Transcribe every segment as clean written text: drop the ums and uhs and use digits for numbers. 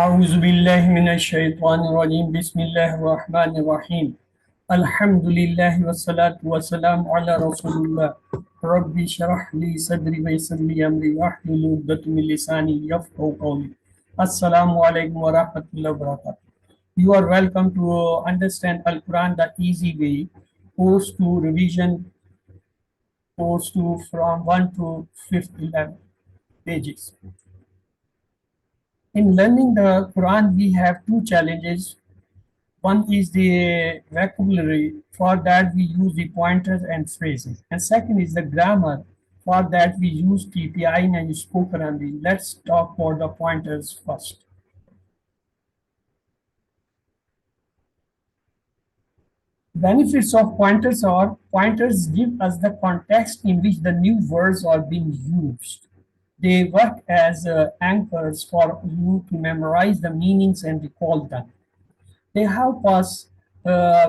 أعوذ بالله من الشيطان الرجيم بسم الله الرحمن الرحيم الحمد لله والصلاة والسلام على رسول الله ربي اشرح لي صدري ويسر لي أمري واحلل عقدة من لساني يفقهوا قولي السلام عليكم ورحمة الله وبركاته. You are welcome to understand Al Quran the easy way. Course to revision, course to from 1 to 5th 11 pages. In learning the Quran, we have two challenges. One is the vocabulary. For that, we use the pointers and phrases. And second is the grammar. For that, we use TPI and spoken only. Let's talk about the pointers first. Benefits of pointers are pointers give us the context in which the new words are being used. They work as anchors for you to memorize the meanings and recall them. They help us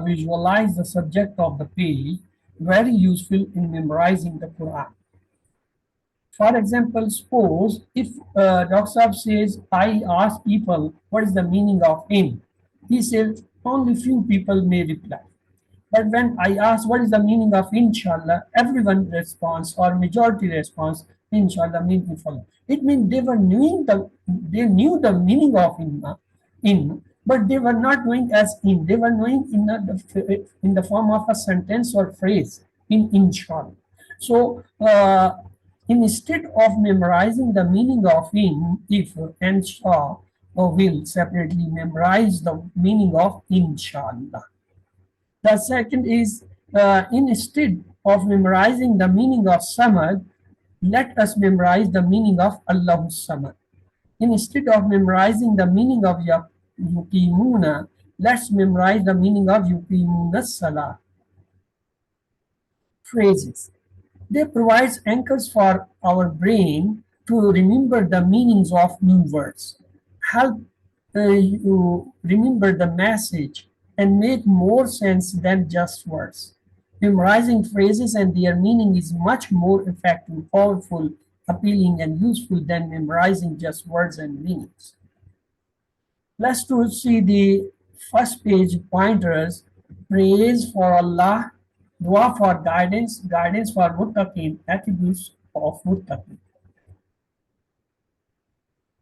visualize the subject of the page, very useful in memorizing the Quran. For example, suppose if Dr. Saab says, I ask people what is the meaning of in, he says only few people may reply. But when I ask what is the meaning of inshallah, everyone responds or majority response, inshallah means to follow. It means they knew the meaning of in, but they were not knowing as in. They were knowing in the form of a sentence or phrase in inshallah. So instead of memorizing the meaning of in, if and shall or will separately memorize the meaning of inshallah. The second is instead of memorizing the meaning of Samad, let us memorize the meaning of Allahus Samad. Instead of memorizing the meaning of Yuqimuna, let's memorize the meaning of Yuqimuna Salah. Phrases. They provide anchors for our brain to remember the meanings of new words. Help you remember the message and make more sense than just words. Memorizing phrases and their meaning is much more effective, powerful, appealing, and useful than memorizing just words and meanings. Let's to see the first page pointers. Praise for Allah, dua for guidance, guidance for muttaqin, attributes of muttaqin.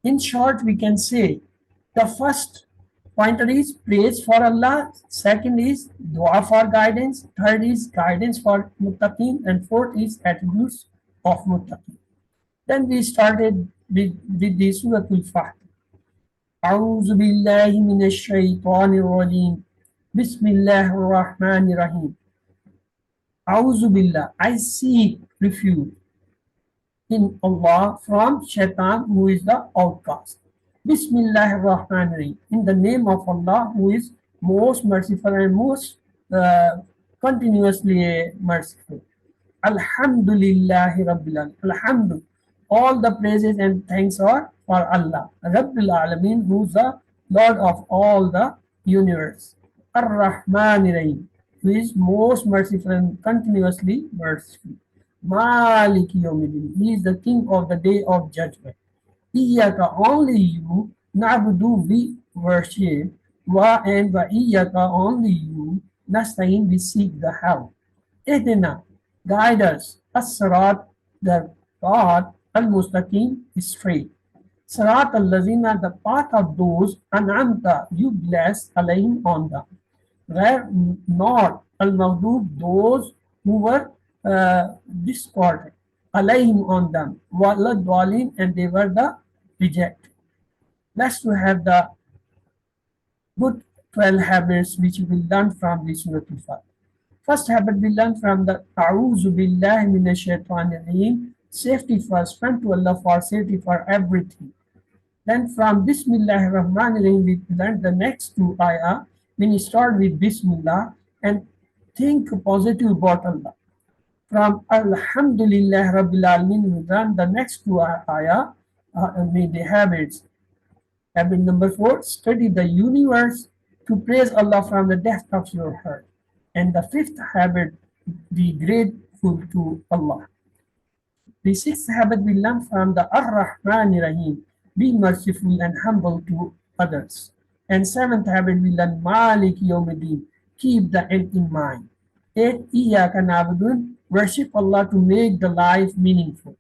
In short, we can say the first pointer is praise for Allah, second is dua for guidance, third is guidance for muttaqin, and fourth is attributes of muttaqin. Then we started with the Surah Al-Fatiha. أعوذ بالله من الشيطان الرجيم بسم الله الرحمن الرحيم أعوذ بالله, I seek refuge in Allah from Shaitan, who is the outcast. Bismillah ar-Rahman ar-Rahim. In the name of Allah, who is most merciful and most continuously merciful. Alhamdulillahi Rabbil Alamin. Alhamdulillah. All the praises and thanks are for Allah. Rabbil Alamin, who is the Lord of all the universe. Ar-Rahman ar-Rahim, who is most merciful and continuously merciful. Malik Yawmiddin. He is the king of the day of judgment. Iyaka, only you, Na'budu, we worship, wa and wa iyaka, only you, Nasta'in, we seek the help. Ihdina, guide us, as-sirat, the path, al-mustaqim, is straight. Sirat al-lazina, the path of those, an'amta, you bless, alayhim, on them. Where not al-maghdub, those who were discordant, alayhim, on them, walad dwalin, and they were the rejected. Let's to have the good 12 habits which we will learn from this Surah Al-Fatiha. First habit we learn from the A'udhu Billahi Minash Shaitanir Rajeem, safety first, friend to Allah for safety for everything. Then from Bismillahir Rahmanir Rahim we learn the next two ayah. When you start with Bismillah and think positive about Allah. From Alhamdulillah Rabbil Alamin, we learn the next two ayah with the habits. Habit number 4, study the universe to praise Allah from the depth of your heart. And the fifth habit, be grateful to Allah. The sixth habit we learn from the Ar-Rahman Rahim, be merciful and humble to others. And seventh habit we learn Malik Yawmiddin, keep the end in mind. Eight, Iyaka na'budun, worship Allah to make the life meaningful.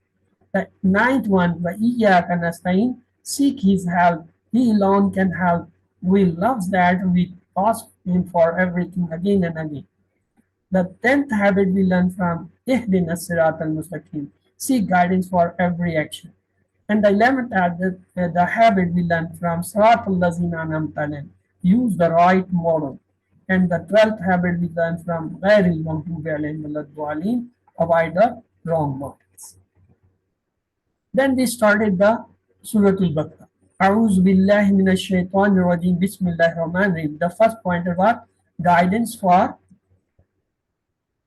The ninth one, wa iyyaka nasta'in, seek His help. He alone can help. We love that we ask Him for everything again and again. The tenth habit we learn from Ihdina Sirat al-Mustaqim, seek guidance for every action. And the 11th habit, the habit we learn from Sirat al-Lazina an'amta alayhim, use the right model. And the 12th habit we learn from Ghairil Maghdubi alayhim waladdallin, avoid the wrong models. Then we started the Surah Al-Baqarah. A'udhu billahi minash shaitanir rajim. Bismillahir Rahmanir Rahim. The first pointer was guidance for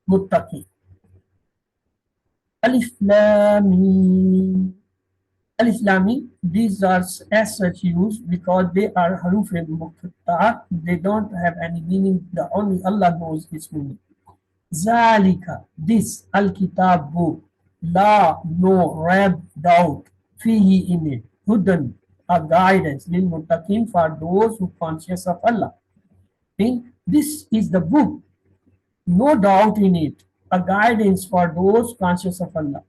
muttaqin. Alif Lam Mim. Alif Lam Mim. These are as such used because they are haruf muqatta. They don't have any meaning. The only Allah knows its meaning. Zalika, this Al-Kitab book, La, no, Rab, doubt, Fihi in it, Hudan, a guidance, Lil Muttaqin for those who conscious of Allah. Mean, this is the book, no doubt in it, a guidance for those conscious of Allah.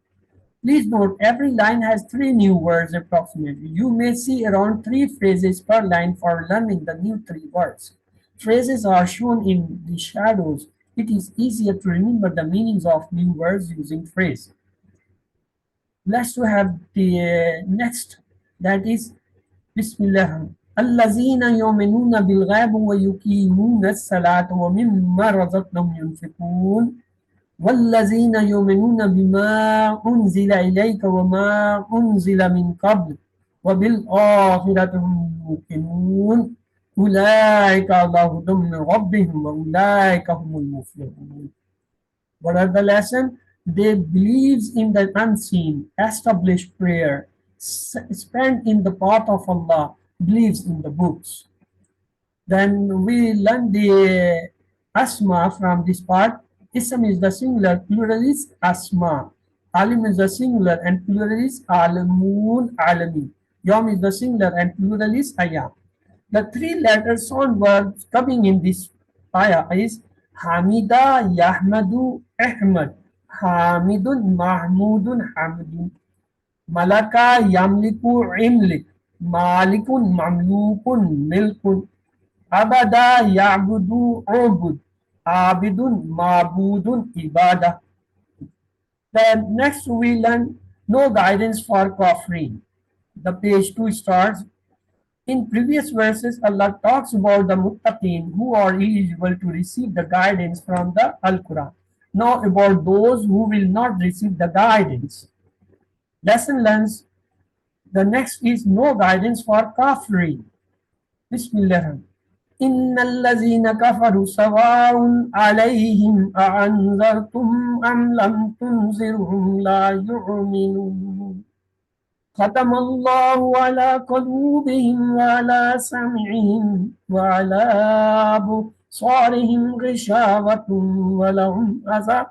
Please note, every line has three new words approximately. You may see around three phrases per line for learning the new three words. Phrases are shown in the shadows. It is easier to remember the meanings of new words using phrase. Let's have the next, that is Bismillah. الذين يؤمنون بالغيب ويقيمون الصلاة ومما رزقناهم ينفقون والذين يؤمنون بما أنزل إليك وما أنزل من قبل وبالآخرة هم يوقنون أولئك على هدى من ربهم وأولئك هم المفلحون. What are the lesson? They believes in the unseen, established prayer, spend in the path of Allah, believes in the books. Then we learn the asma from this part. Ism is the singular, plural is asma. Alim is the singular and plural is alamun, alami. Yom is the singular and plural is ayam. The three letter sound words coming in this ayah is Hamida, Yahmadu, Ahmad. Hamidun, Mahmudun, Hamidun. Malaka, Yamliku, Imlik. Malikun, Mamlukun, Milkun. Abada, Ya'budu, Ubud. Abidun, Mabudun, Ibadah. Then next we learn no guidance for Kafirin. The page 2 starts. In previous verses, Allah talks about the muttaqin who are eligible to receive the guidance from the Al-Quran. Now about those who will not receive the guidance. Lesson learns. The next is no guidance for Kafirin. Bismillah. إن الذين كفروا سواء عليهم أأنذرتم أم لم تنذرهم لا يؤمنون ختم الله على قلوبهم وعلى سمعهم وعلى أبصارهم غشاوة ولهم عذاب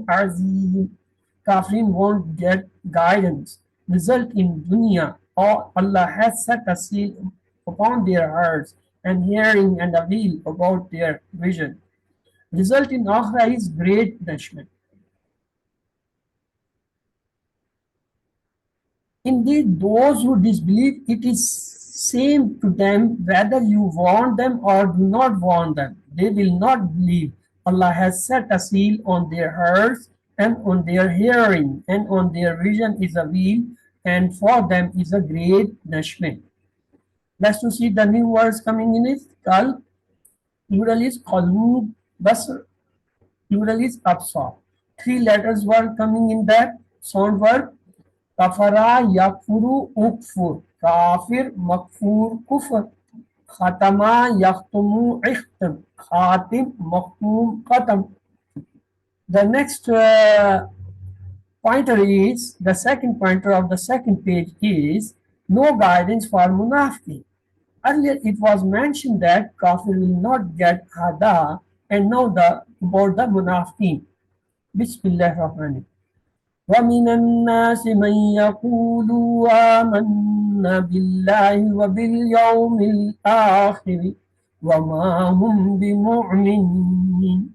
عظيم. Kafirin won't get guidance. Result in dunya, or Allah has set a seal upon their hearts and hearing and a veil about their vision. Result in akhirah is great punishment. Indeed, those who disbelieve, it is same to them whether you warn them or do not warn them. They will not believe. Allah has set a seal on their hearts and on their hearing, and on their vision is a veil, and for them is a great punishment. Let's to see the new words coming in it. Qalb, plural is qalub, basr, plural is absar. Three letters were coming in that sound word. Kafara, yakfuru, ukfur. Kafir, makfur, kufr. Khatama, yakhtumu, ikhtam. Khatim, makhtum, khatam. The next pointer is, the second pointer of the second page is no guidance for munafiqin. Earlier it was mentioned that kafir will not get hada, and now about the munafiqin. Bismillah ar-Rahman. وَمِنَ النَّاسِ مَنْ يَقُولُ آمَنَّا بالله وباليوم الآخر وما هم بمؤمنين.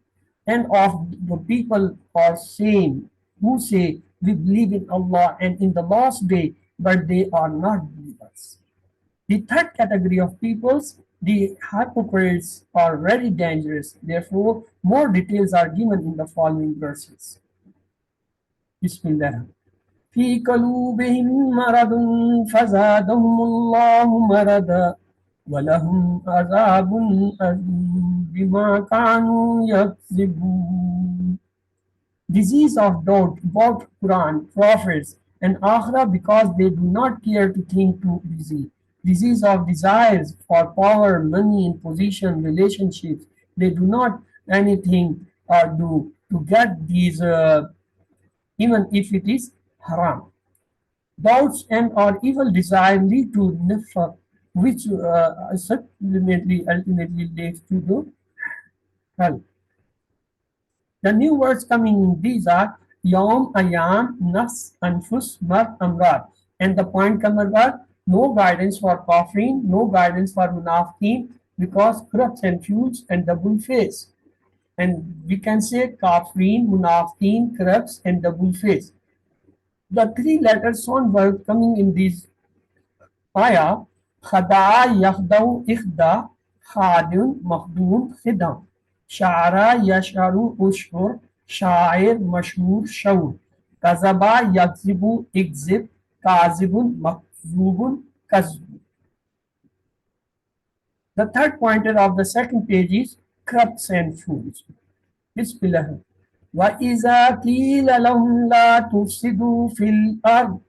And of the people are saying, who say, we believe in Allah and in the last day, but they are not believers. The third category of peoples, the hypocrites, are very dangerous. Therefore, more details are given in the following verses. Bismillah. في قلوبهم مرض فزادهم الله مرضا ولهم عذاب أليم بما كانوا يكذبون. Disease of doubt about Quran, prophets, and Akhirah because they do not care to think too busy. Disease of desires for power, money, and position, relationships. They do not anything do to get these, even if it is haram. Doubts and or evil desire lead to nifaq, which ultimately leads to the hell. The new words coming in these are Yom, Ayam, Nas, Anfus, Mar, Amrar. And the point coming are no guidance for Kafirin, no guidance for Munafiqeen, because corrupts and fuels and double face. And we can say Kafirin, Munafiqeen, corrupts, and double face. The three letters sound verb coming in these ayah, Khada, Yakhdau, Ikhda, Khadun, Makhdum, Khidam. Shara, Yasharu, Ushur, Shair, Mashhur, Shaur. Kazaba, Yakzibu, Ikzib, Kazibun, Makzubun, Kazbu. The third pointer of the second page is corrupts and fools. Bismillah. وَإِذَا قِيلَ لَهُمْ لَا تُفْسِدُوا فِي الْأَرْضِ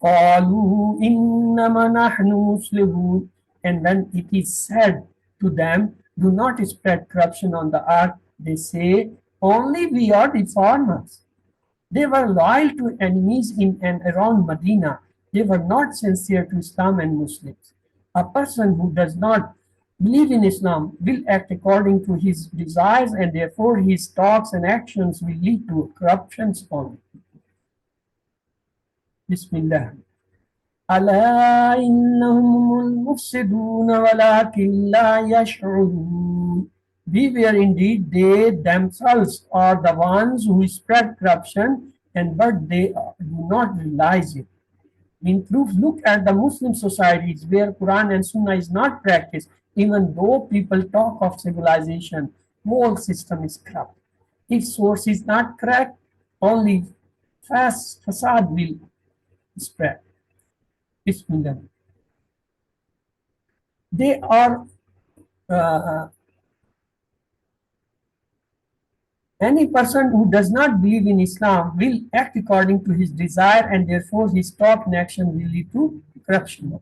قَالُوا إِنَّمَا نَحْنُ مُصْلِحُونَ. And when it is said to them, do not spread corruption on the earth, they say, only we are reformers. They were loyal to enemies in and around Medina. They were not sincere to Islam and Muslims. A person who does not believe in Islam will act according to his desires, and therefore his thoughts and actions will lead to corruptions only. Bismillah. ألا إنهم المفسدون ولكن لا يشعرون. Beware indeed, they themselves are the ones who spread corruption, and but they do not realize it. In proof, look at the Muslim societies where Quran and Sunnah is not practiced, even though people talk of civilization, whole system is corrupt. If source is not correct, only facade will spread. Bismillah. They are uh, any person who does not believe in Islam will act according to his desire, and therefore his thought and action will lead to corruption.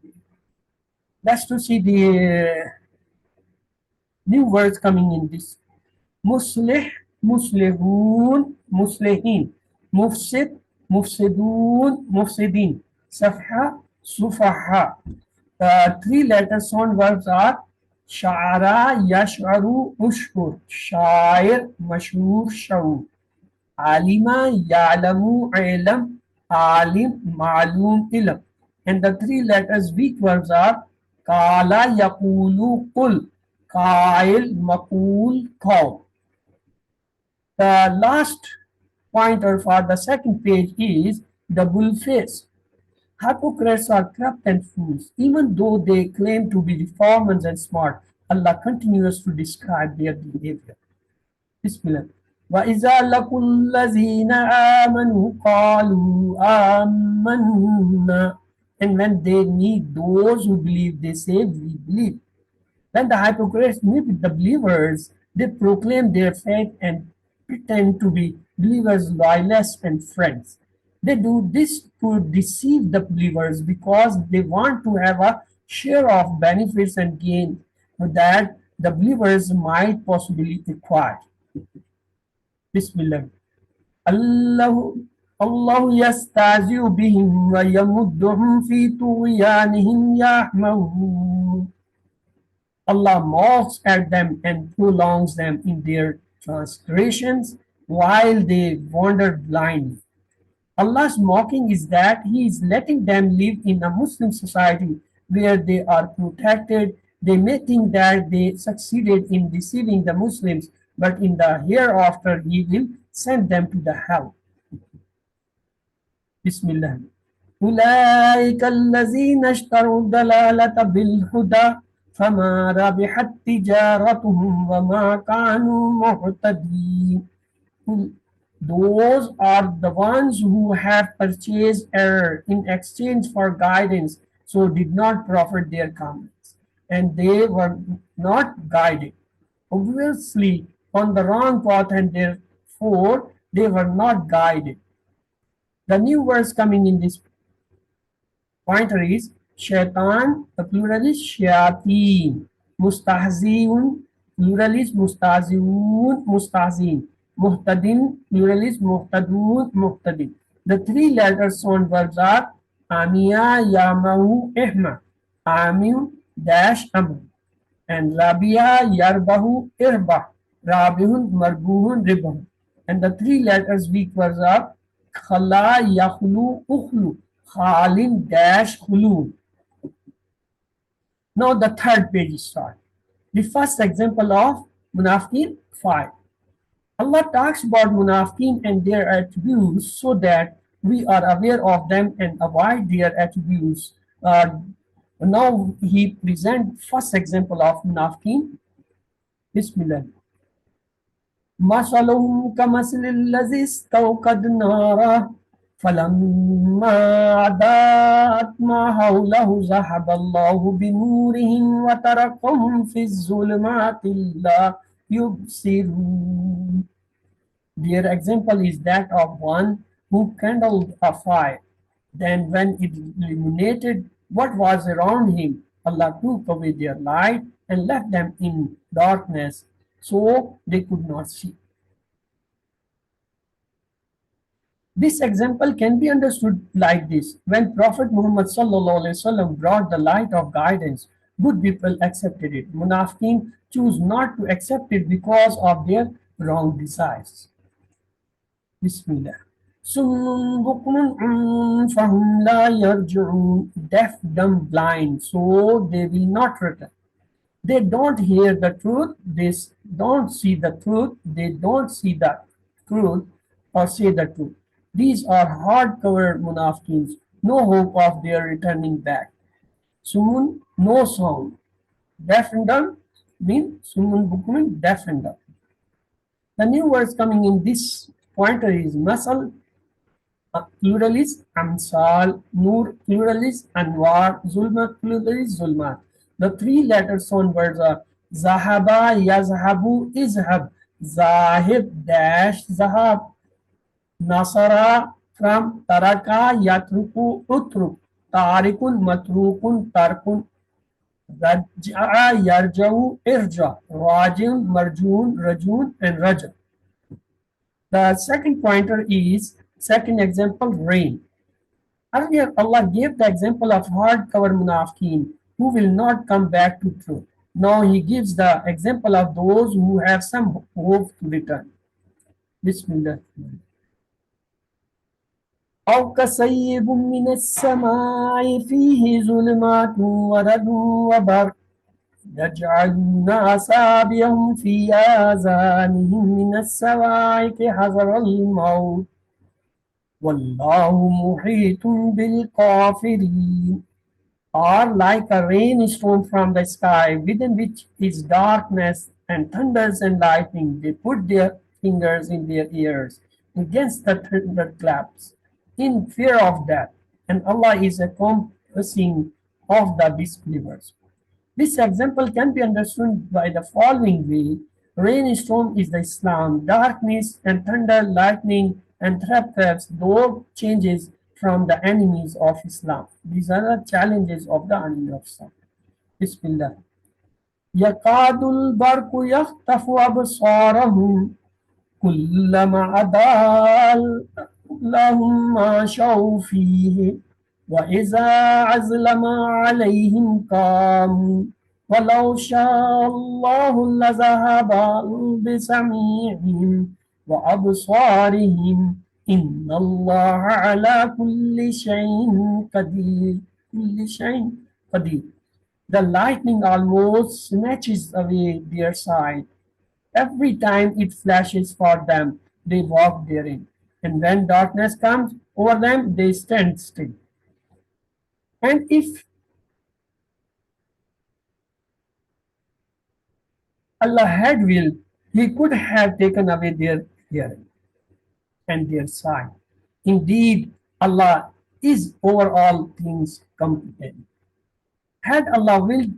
That's to see the new words coming in this. Muslih, muslihun, muslihin. Mufsid, mufsidun, mufsidin. Safha, sufaha. Three letter sound verbs are Sha'ara, Yash'aru, Ushkur. Shair, Mashhur, Shaur. Alima, Ya'lamu, Ilam, Alim, Ma'lum, Ilam. And the three letters weak verbs are Kala, Yaqulu, Qul. Qail, Maqul, Qaw. The last pointer for the second page is double face. Hypocrites are corrupt and fools, even though they claim to be reformers and smart. Allah continues to describe their behavior. Bismillah. وَإِذَا لَقُوا الَّذِينَ آمَنُوا قَالُوا آمَنَّا. And when they meet those who believe, they say, we believe. When the hypocrites meet with the believers, they proclaim their faith and pretend to be believers, loyalists, and friends. They do this to deceive the believers because they want to have a share of benefits and gain that the believers might possibly acquire. Bismillah. Allah yastazi'u bihim wa yamudduhum fi tughyanihim yahmahun. Allah mocks at them and prolongs them in their transgressions while they wander blindly. Allah's mocking is that He is letting them live in a Muslim society where they are protected. They may think that they succeeded in deceiving the Muslims, but in the hereafter He will send them to the hell. Bismillah. أولئك الذين اشتروا الضلالة بالهدى فما ربحت تجارتهم وما كانوا مهتدين. Those are the ones who have purchased error in exchange for guidance, so did not profit their comments, and they were not guided. Obviously, on the wrong path, and therefore they were not guided. The new words coming in this pointer is shaitan, the plural is shayateen, mustahziun, plural is mustahziun, mustahzin, muhtadin, plural is muhtadun, muhtadin. The three letters on verbs are amiya, yamahu, ihma, amiu, dash, amr, and rabia, yarbahu, irbah, rabihun, marbuhun, ribahun. And the three letters weak verbs are khala, yakhlu, ukhlu, khalin, dash, khulun. Now the third page is start. The first example of Munafiqeen 5. Allah talks about Munafiqeen and their attributes so that we are aware of them and avoid their attributes. Now he presents first example of Munafiqeen. Bismillah. مثلهم كمثل الذي استوقد نارا فلما أضاءت ما حوله ذهب الله بنورهم وتركهم في الظلمات لا يبصرون. Their example is that of one who kindled a fire. Then when it illuminated what was around him, Allah took away their light and left them in darkness, so they could not see. This example can be understood like this. When Prophet Muhammad ﷺ brought the light of guidance, good people accepted it. Munafiqeen choose not to accept it because of their wrong desires. Bismillah. Summun bukmun fahum la yarji'un. Deaf, dumb, blind, so they will not return. They don't hear the truth, they don't see the truth, they don't see the truth or say the truth. These are hard-covered munafiqeens, no hope of their returning back. Sumun, no sound. Deaf and dumb mean sumun bukmun, deaf and dumb. The new words coming in this pointer is masal, plural is amsal, nur, plural is anwar, zulmat, plural is zulmat. The three letters on words are zahaba, yazhabu, izhab, zahib, dash, zahab, nasara, from taraka, yatruku, utruk, tarikun, matrukun, tarkun, raja'a, yarja'u, irja, rajun, marjun, rajun, and raja. The second pointer is second example, rain. Earlier, Allah gave the example of hard-cover munafiqeen who will not come back to truth. Now He gives the example of those who have some hope to return. Bismillah. أو كصيب من السماء فيه ظلمات ورد وبرق يجعلون أصابعهم في آذانهم من الصواعق حذر الموت والله محيط بالكافرين. Or like a rainstorm from the sky, within which is darkness and thunders and lightning. They put their fingers in their ears against the thunderclaps in fear of death, and Allah is encompassing of the disbelievers. This example can be understood by the following way. Rainstorm is the Islam, darkness and thunder, lightning and thunderclaps, those changes from the enemies of Islam. These are the challenges of the enemy of Islam. Bismillah. يَكَادُ الْبَرْقُ يَخْطَفُ أَبْصَارَهُمْ كُلَّمَا أَضَاءَ لَهُم مَّا مَشَوْا فِيهِ وَإِذَا أَظْلَمَ عَلَيْهِمْ قَامُوا وَلَوْ شَاءَ اللَّهُ لَذَهَبَ بِسَمْعِهِمْ وَأَبْصَارِهِمْ Inna Allah ala kulli shayin qadir. Kulli shayin qadir. The lightning almost snatches away their sight. Every time it flashes for them, they walk therein. And when darkness comes over them, they stand still. And if Allah had willed, He could have taken away their hearing and their sight. Indeed, Allah is over all things competent. Had Allah willed,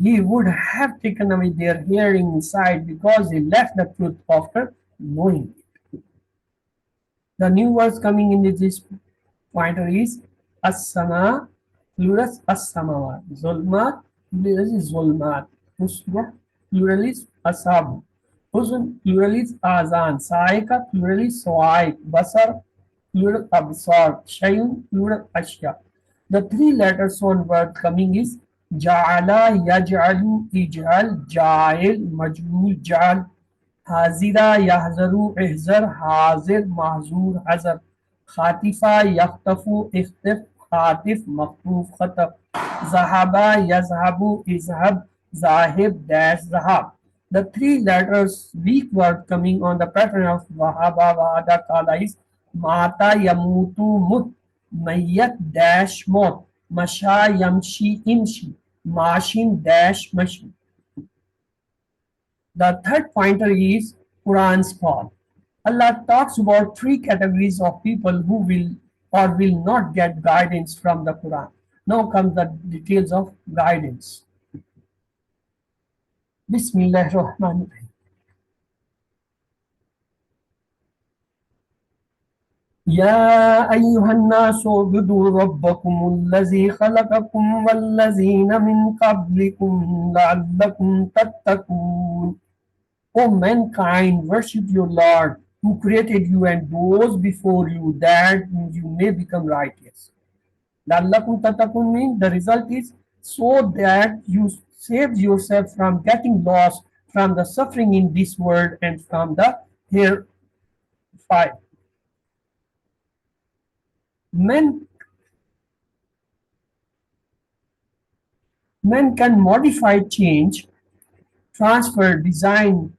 He would have taken away their hearing and sight because He left the truth after knowing it. The new words coming in this pointer is as-sama, plural as-samawat, zulmat, plural is zulmat, usbah, plural is asab, huzn, plural is azan, saika, plural is sawaik, basar, plural absar, shayun, plural ashya. The three letters on word coming is ja'ala, yaj'alu, ij'al, ja'il, maj'ul, ja'al, हाजिरा यहजरु इहजर हाजिर महजूर हजर खातिफा यख्तफु इख्तिफ खातिफ मखतूफ खतफ ज़हाबा यज़हबु इज़हब ज़ाहिब dash ज़हाब. The three letters weak word coming on the pattern of wahaba wahada kala is mata yamutu mut mayyat dash mot masha yamshi imshi mashin dash mashi. The third pointer is Quran's fall. Allah talks about three categories of people who will or will not get guidance from the Quran. Now comes the details of guidance. Bismillah ar-Rahman ar-Rahim. يا أيها الناس اعبدوا ربكم الذي خلقكم والذين من قبلكم لعلكم تتقون. O mankind, worship your Lord who created you and those before you that you may become righteous. Lallakum tatakun means the result is so that you save yourself from getting lost from the suffering in this world and from the here fire. Men, men can modify, change, transfer, design,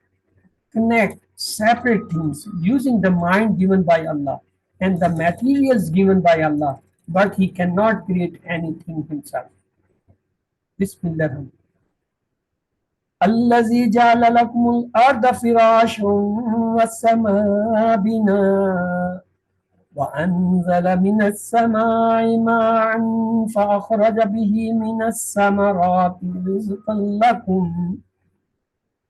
connect, separate things using the mind given by Allah and the materials given by Allah, but He cannot create anything Himself. Bismillah. الذي جعل لكم الأرض فراشا والسماء بناء وأنزل من السماء ماء فأخرج به من الثمرات رزقا لكم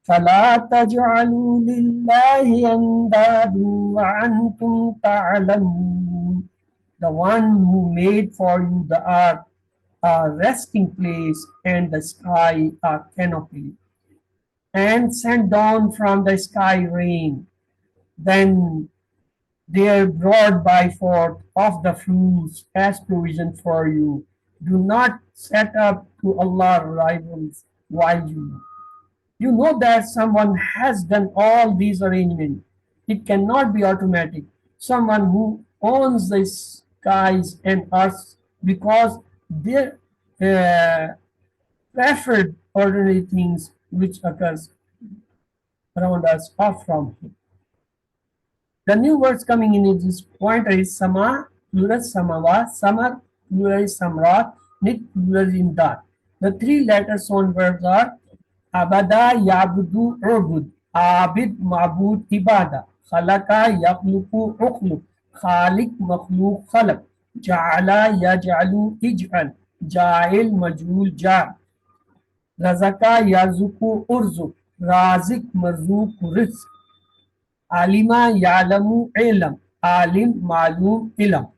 فلا تجعلوا لله أندادا وأنتم تعلمون. The one who made for you the earth a resting place and the sky a canopy and sent down from the sky rain, then they are brought by forth of the fruits as provision for you. Do not set up to Allah rivals while you know that someone has done all these arrangements. It cannot be automatic. Someone who owns the skies and earth because they preferred ordinary things which occurs around us are from him. The new words coming in this pointer is sama, plural samawa, samar, plural is samrat, nit, plural is imdad. The three letters on verbs are abada, yabudu, ubud, abid, mabud, ibada, khalaka, yakhluku, ukhluq, khalik, makhluq, khalaq, ja'ala, yaj'alu, ij'al, ja'il, maj'ul, ja', razaka, yazuku, urzuk, razik, marzuk, rizq, alima, ya'lamu, ilm, alim, ma'lum, ilm.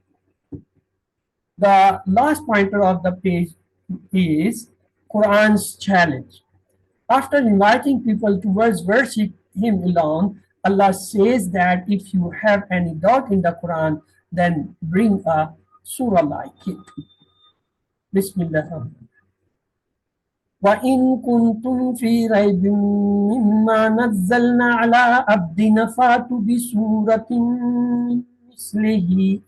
The last pointer of the page is Quran's challenge. After inviting people towards worship Him alone, Allah says that if you have any doubt in the Quran, then bring a surah like it. Bismillah. وَإِن كُنتُمْ فِي رَيْبٍ مِّمَّا نَزَّلْنَا عَلَىٰ عَبْدِنَا فَأْتُوا بِسُورَةٍ مِّن بمثله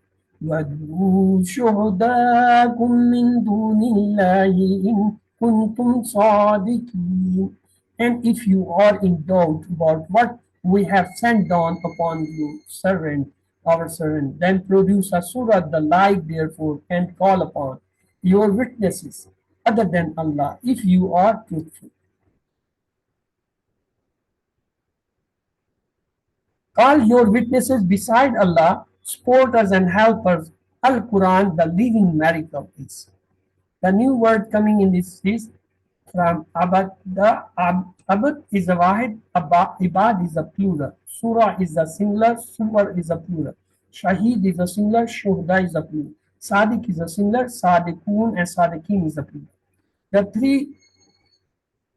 وادعوا شهداءكم من دون الله إن كنتم صادقين. And if you are in doubt about what we have sent down upon you, servant, our servant, then produce a surah the like therefore and call upon your witnesses other than Allah if you are truthful. Call your witnesses beside Allah, supporters and helpers. Al Quran, the living miracle is. The new word coming in this is from Abad. The Abad is a Wahid, Ibad is a plural. Surah is a singular, Surah is a plural. Shahid is a singular, Shuhda is a plural. Sadiq is a singular, Sadiqun and Sadiqin is a plural. The three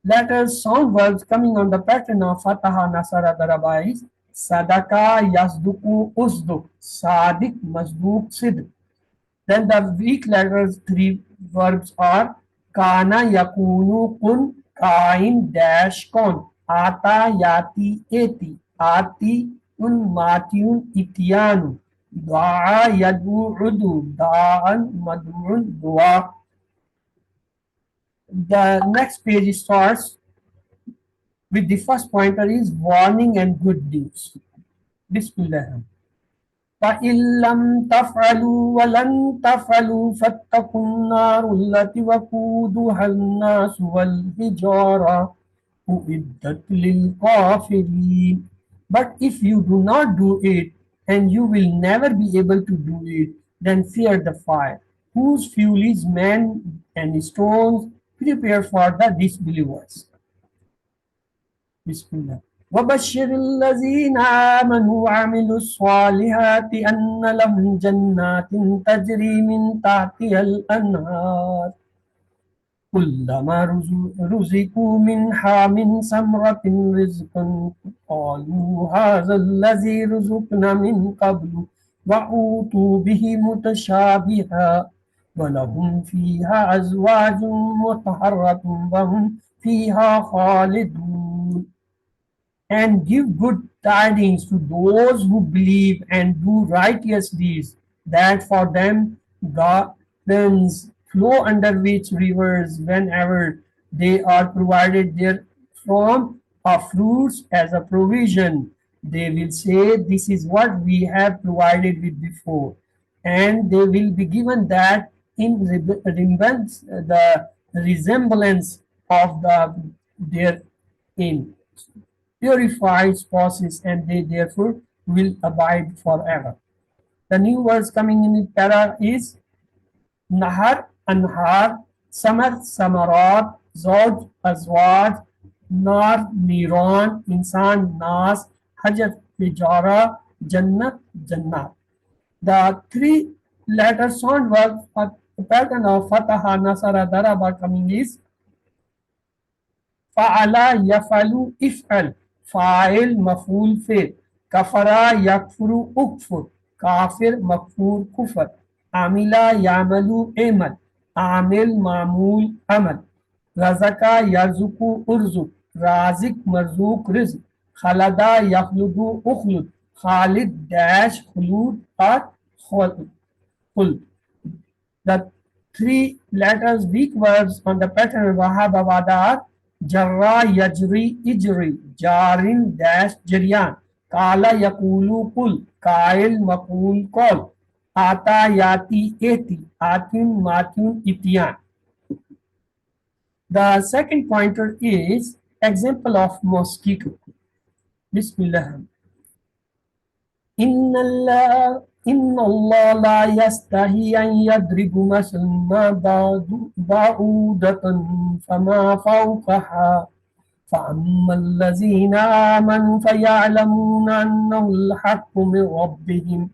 letters, sound verbs coming on the pattern of Fataha, Nasara, Daraba is Sadaka, Yasduku, Usduk, Sadik, Masduk, Sid. Then the weak letters, three verbs are Kana, Yakunu, Kun, Kain, Dash, Kon, Ata, Yati, Eti, Ati, Un, Matiun, Itianu, Dua, Yadu, Udu, Da'an, Madun, Dua. The next page starts with the first pointer is warning and good news. Bismillah. فَإِن لَّمْ تَفْعَلُوا وَلَن تَفْعَلُوا فَاتَّقُوا النَّارَ الَّتِي وَقُودُهَا النَّاسُ وَالْحِجَارَةُ أُعِدَّتْ لِلْكَافِرِينَ. But if you do not do it, and you will never be able to do it, then fear the fire, whose fuel is men and stones, prepared for the disbelievers. Bismillah. وبشر الذين آمنوا وعملوا الصالحات أن لهم جنات تجري من تحتها الأنهار كلما رزقوا منها من ثمرة رزقا قالوا هذا الذي رزقنا من قبل وأوتوا به متشابها ولهم فيها أزواج مطهرة وهم فيها خالدون. And give good tidings to those who believe and do righteous deeds, that for them gardens flow under which rivers whenever they are provided there from of fruits as a provision. They will say, this is what we have provided with before, and they will be given that in the resemblance of their in purified spouses, and they therefore will abide forever. The new words coming in the para is Nahar, Anhar, Samar, Samarat, Zod, Azwaj, Nar, Niran, Insan, Nas, Hajar, Tijara, Jannat, Jannat. The three letter sound verbs pattern of Fataha, Nasara, Daraba coming is फ़अला यफ़अलु इफ़अल फ़ाइल मफ़ूल फ़िल कफ़रा यकफ़ुरु उकफ़ुर काफ़िर मकफ़ूर कुफ़र आमिला यामलु एमल आमिल मामूल अमल रज़का यरज़ुक़ु उर्ज़ुक़ राज़िक़ मरज़ूक़ रिज़्क़ खलदा यख़लुदु उख़लुद खालिद डैश खुलूद और खुल्द. The three letters weak verbs on the pattern Wahaba Wada are Jarra Yajri Ijri Jarin Dash Jariyan Kala Yakulu Kul Kail Makul Kol Ata Yati Eti Atin Matun Itian. The second pointer is example of mosquito. Bismillah. إن الله لا يستحي أن يضرب مثلا ما بعوضة فما فوقها فأما الذين آمنوا فيعلمون أنه الحق من ربهم.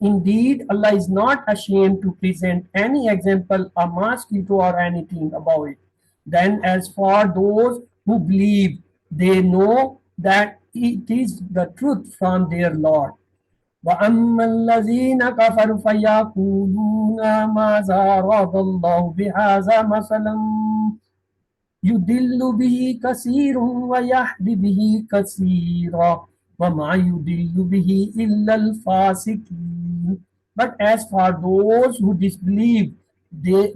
Indeed, Allah is not ashamed to present any example, a mosquito or anything about it. Then as for those who believe, they know that it is the truth from their Lord. وأما الذين كفروا فيقولون ماذا أراد الله بهذا مثلا يضل به كثير ويهدي به كثيرا وَمَا يُضِلُّ بِهِ إِلَّا الْفَاسِقِينَ. But as for those who disbelieve, they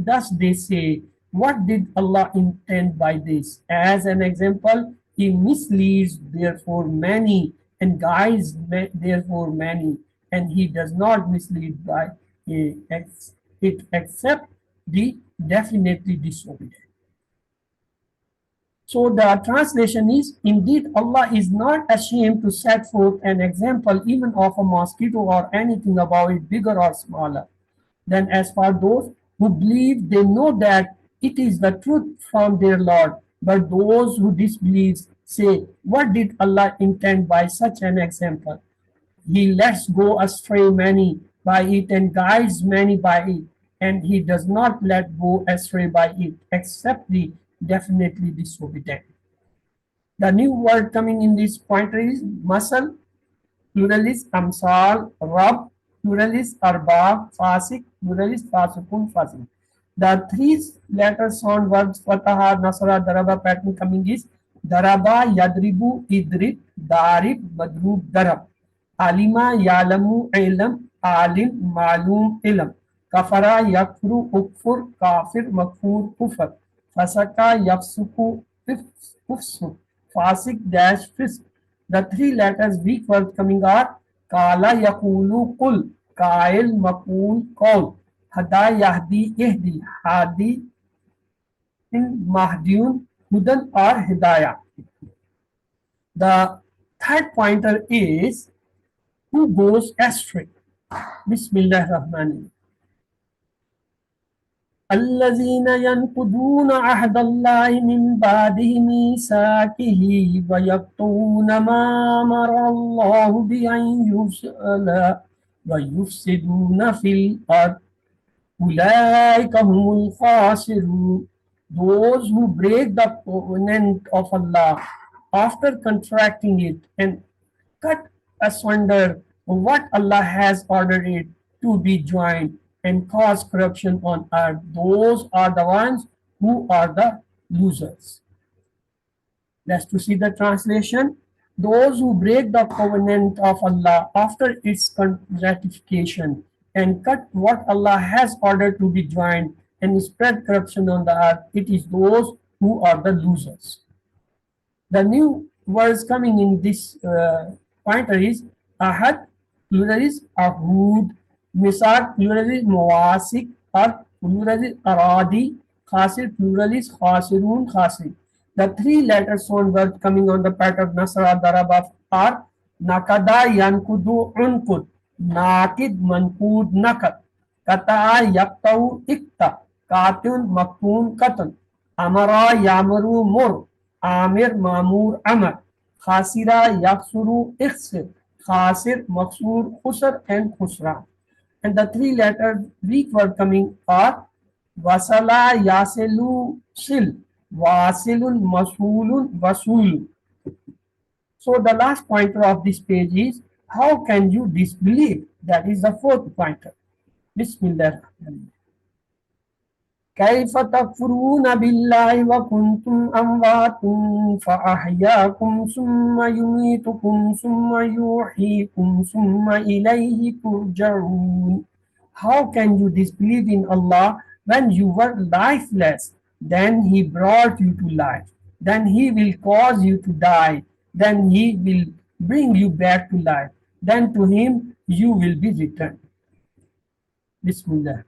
say, what did Allah intend by this? As an example, He misleads therefore many and guides therefore many, and He does not mislead by it except the definitely disobedient. So the translation is, indeed Allah is not ashamed to set forth an example even of a mosquito or anything about it bigger or smaller. Then as for those who believe, they know that it is the truth from their Lord. But those who disbelieve say, what did Allah intend by such an example? He lets go astray many by it and guides many by it, and he does not let go astray by it, except the definitely disobedient. The new word coming in this pointer is muscle, pluralis amsal, rab, pluralis arbab, fasik, pluralis fasikun, fasik. The three letter sound verbs fataha, nasara, daraba pattern coming is daraba, yadribu, idrib, darib, madrub, darab. Alima, yalamu, ilam, alim, malum, ilam. Kafara, yakfuru, ukfur, kafir, makfur, kufar. Fasaka, yafsuku, ufsu. Fasik dash fisk. The three letters weak verbs coming are kala yakulu kul, kail makul kaul, hada yahdi ihdi, hadi in mahdiyun hudan or hidayah. The third pointer is who goes astray. Bismillah Rahman. الذين ينقضون عهد الله من بعد ميثاقه ويقطعون ما أمر الله بأن يوصل ويفسدون في الأرض أولئك هم الخاسرون. Those who break the covenant of Allah after contracting it and cut asunder what Allah has ordered it to be joined and cause corruption on earth. Those are the ones who are the losers. Let's to see the translation. Those who break the covenant of Allah after its ratification and cut what Allah has ordered to be joined and spread corruption on the earth, it is those who are the losers. The new words coming in this pointer is ahad, plural is ahud, misaq, plural is mawasik, or plural is aradi, khasir, plural is khasirun, khasir. The three letter sound words coming on the pattern of nasara daraba are nakada yankudu unkud, nakid mankud nakat, kata'a yaktau ikta, katun maktun katan, amara yamaru mur, Aamir मामूर Amar खासिरा याकसुरु इख्सिर khasir maksur khusr and khusra. And the three letter Greek word coming are wasala yaselu sil wasilun masulun wasul. So the last pointer of this page is how can you disbelieve? That is the fourth pointer. Bismillah. كيف تكفرون بالله وكنتم أموات فأحياكم ثم يميتكم ثم يحييكم ثم إليه ترجعون. How can you disbelieve in Allah when you were lifeless? Then He brought you to life. Then He will cause you to die. Then He will bring you back to life. Then to Him you will be returned. Bismillah.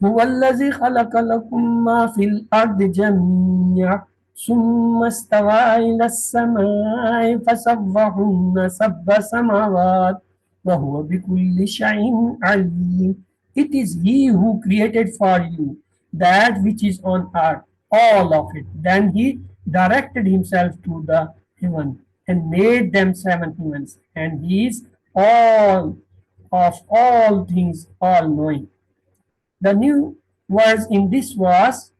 هو الذي خلق لكم ما في الأرض جميعا ثم استوى إلى السماء فسوهن سبع سماوات وهو بكل شيء عليم. It is He who created for you that which is on earth, all of it. Then He directed Himself to the heaven and made them seven heavens, and He is all of all things, all knowing. The new words in this was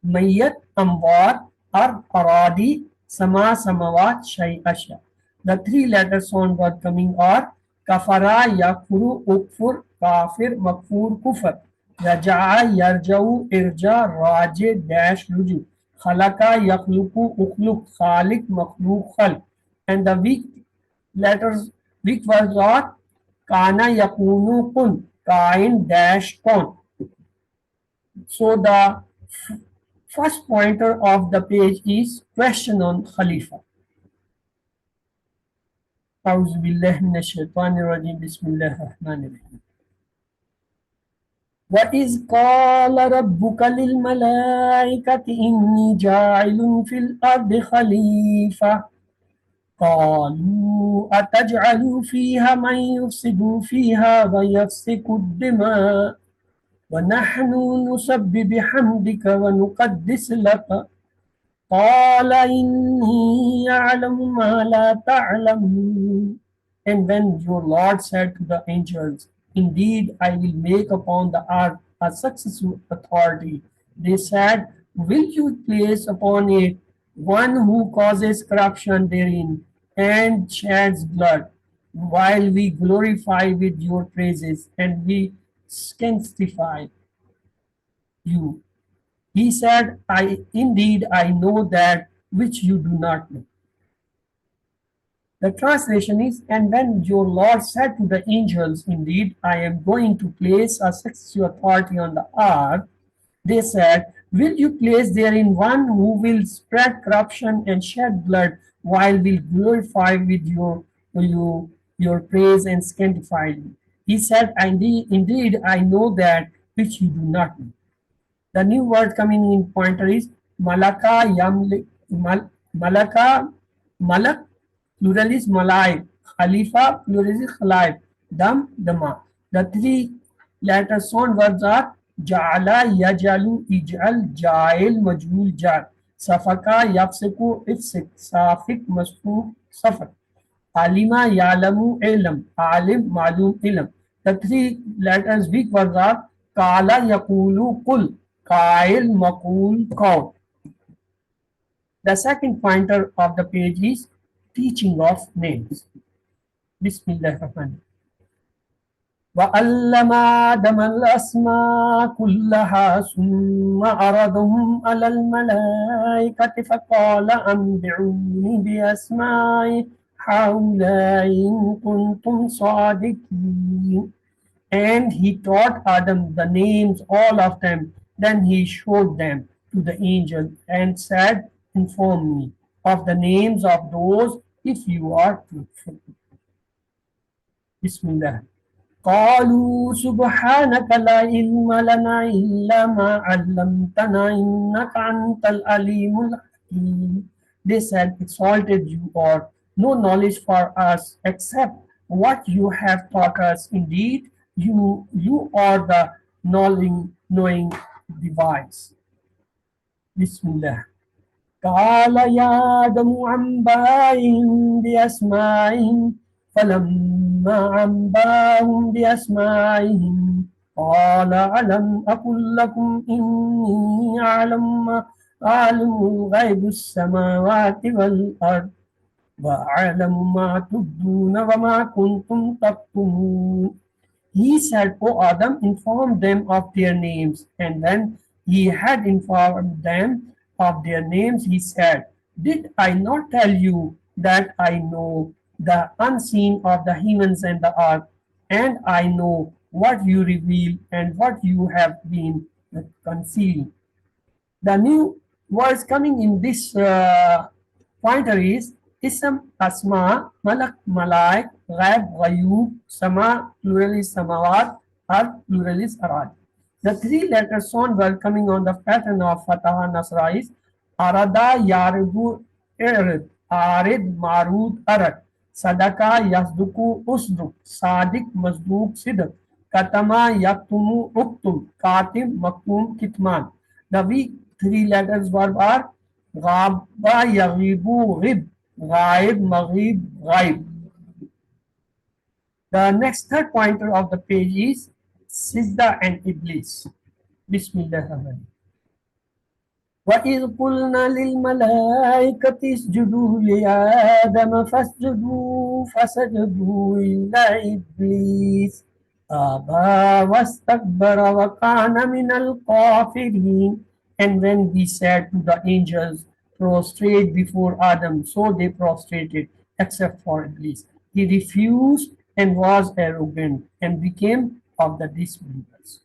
Mayyat, Amwat, Ar, Aradi, Sama, Samawat, Shay, Asha. The three letter sound word coming are Kafara, Yakfuru, Ukfur, Kafir, Makfur, Kufar. Raja'a, Yarja'u, Irja, Raje, Dash, Ruju. Khalaka, Yakhluku, Ukhluk, Khalik, Makhluk, Khalq. And the weak letters which was what? Kana yakunu kun. Kain dash kon. So the first pointer of the page is question on Khalifa. أعوذ بالله من الشيطان الرجيم بسم الله الرحمن الرحيم وإذ قال ربك للملائكة إني جاعل في الأرض خليفة قالوا أتجعل فيها من يفسد فيها ويسفك الدماء ونحن نسبح بحمدك ونقدس لك قال إني أعلم ما لا تعلمون. And when your Lord said to the angels, indeed I will make upon the earth a successful authority, they said, will you place upon it one who causes corruption therein and sheds blood, while we glorify with your praises and we sanctify you. He said, I indeed I know that which you do not know. The translation is, and when your Lord said to the angels, indeed I am going to place a successful authority on the earth, they said, will you place therein one who will spread corruption and shed blood while will glorify with your praise and sanctify you? He said, indeed I know that which you do not know. The new word coming in pointer is Malaka Yamli Malaka Malak plural is Malai, Khalifa plural is Khalai, Dam Dama. The three letter sound verbs are Ja'ala Yajalu Ij'al Ja'il Majhul Jar Safaka Yafsiku Ifsik Safik Masfu Safak Alima Yalamu Ilm Alim Malum Ilm. The three letters weak verbs are Kala Yakulu Kul Kail Makul Kaul. The second pointer of the page is teaching of names. Bismillahirrahmanirrahim. وَعَلَّمَ آدَمَ الْأَسْمَاءَ كُلَّهَا ثُمَّ عَرَضَهُمْ عَلَى الْمَلَائِكَةِ فَقَالَ أَنبِئُونِي بِأَسْمَاءِ هَؤُلَاءِ إِن كُنتُمْ صَادِقِينَ. And he taught Adam the names, all of them. Then he showed them to the angel and said, inform me of the names of those if you are truthful. Bismillah. قالوا سبحانك لا علم لنا إلا ما علمتنا إنك أنت العليم الحكيم. They said, exalted you are, no knowledge for us except what you have taught us. Indeed, you are the knowing device. Bismillah. قال يا آدم أنبئهم بأسمائهم فلما أنبأهم بأسمائهم قال ألم أقل لكم إني أعلم غيب السماوات والأرض وأعلم ما تبدون وما كنتم تكتمون. He said, O Adam, inform them of their names. And when he had informed them of their names, he said, did I not tell you that I know the unseen of the heavens and the earth, and I know what you reveal and what you have been concealing? The new words coming in this pointer is Ism, Asma, Malak, Malaik, Ghaib, Ghayub, Sama, plural is Samawat, Ard, plural is Arad. The three letters sound were coming on the pattern of Fatah Nasra is Arada, Yaridu, Irid, Arid, Marud, Arad, Sadaka, Yasduku, Usduk, Sadik, Masduk, Sidak, Katama, Yaktumu, Uktum, Katim, Maktum, Kitman. The weak three letters verb are Gaba, Yagibu, Rib, Ghaib, Maghrib, Ghaib. The next third pointer of the page is Sizda and Iblis. Bismillahirrahmanirrahim. وَإِذْ قُلْنَا لِلْمَلَائِكَةِ اسْجُدُوا لِآدَمَ فَاسْجُدُوا فَسَجَدُوا إِلَّا إِبْلِيسَ أَبَى وَاسْتَكْبَرَ وَكَانَ مِنَ الْكَافِرِينَ. And when we said to the angels, prostrate before Adam, so they prostrated, except for Iblis. he refused and was arrogant and became of the disbelievers.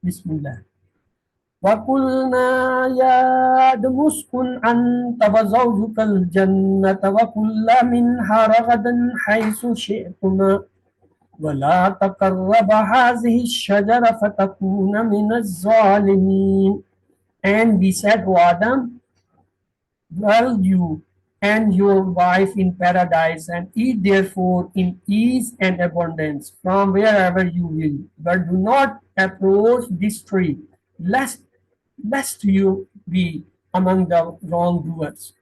Bismillah. وَقُلْنَا يَا آدَمُ اسْكُنْ أَنْتَ وَزَوْجُكَ الْجَنَّةَ وَكُلَّا مِنْهَا رَغَدًا حَيْثُ شِئْتُمَا وَلَا تَقْرَبَا هَٰذِهِ الشَّجَرَةَ فَتَكُونَا مِنَ الظَّالِمِينَ. And we said to Adam, dwell you and your wife in paradise, and eat therefore in ease and abundance from wherever you will. But do not approach this tree, lest you be among the wrongdoers.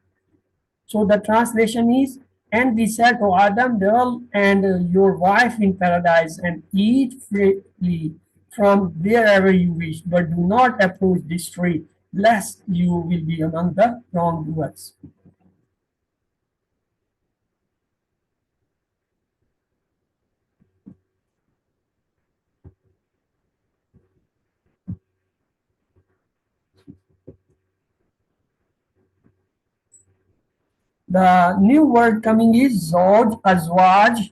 So the translation is, and we said to Adam, dwell and your wife in paradise, and eat freely from wherever you wish, but do not approach this tree, lest you will be among the wrongdoers. The new word coming is Zoj, Azwaj.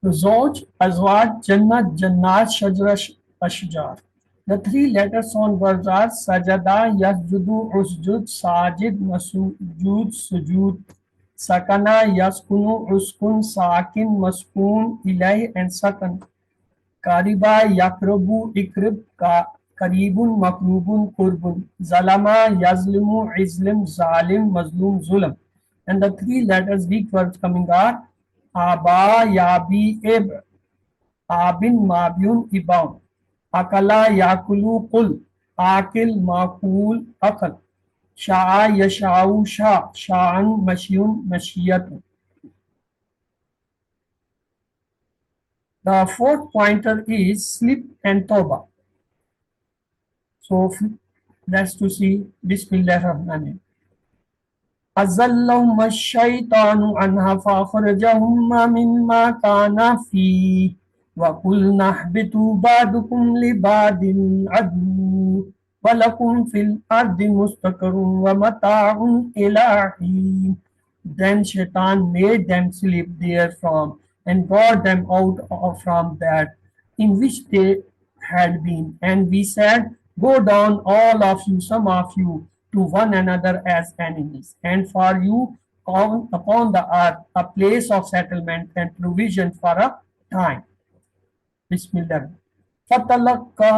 Zoj, Azwaj, Jannat, Jannat, Shajra, Ashjar. The three letters on words are Sajada, Yasjudu, Usjud, Sajid, Masujud, Sujud. Sakana, Yaskunu, Uskun, Sakin, Maskun, Ilai, and Sakan. Kariba, Yakrubu, Ikrib, Karibun, Makrubun, Kurbun. Zalama, Yazlimu, Izlim, Zalim, Mazlum, Zulam. And the three letters weak verbs coming are Aba, Yabi, Ib, Abin, Mabyun, Ibaun. Akala, Yakulu, Kul. Akil, Makul, Akal. Sha'a, Yasha'u, Sha. Sha'an, Mashiyun, Mashiyatun. The fourth pointer is slip and toba. So that's to see Bismillah Rahman. أزلهما الشيطان عنها فأخرجهما مما كانا فيه وقلنا اهبطوا بعضكم لبعض عدو ولكم في الأرض مستقر ومتاع إلى حين. Then Shaitan made them sleep therefrom and brought them out from that in which they had been. And we said, go down all of you, some of you, to one another as enemies, and for you upon the earth a place of settlement and provision for a time. Bismillah. فَتَلَقَّى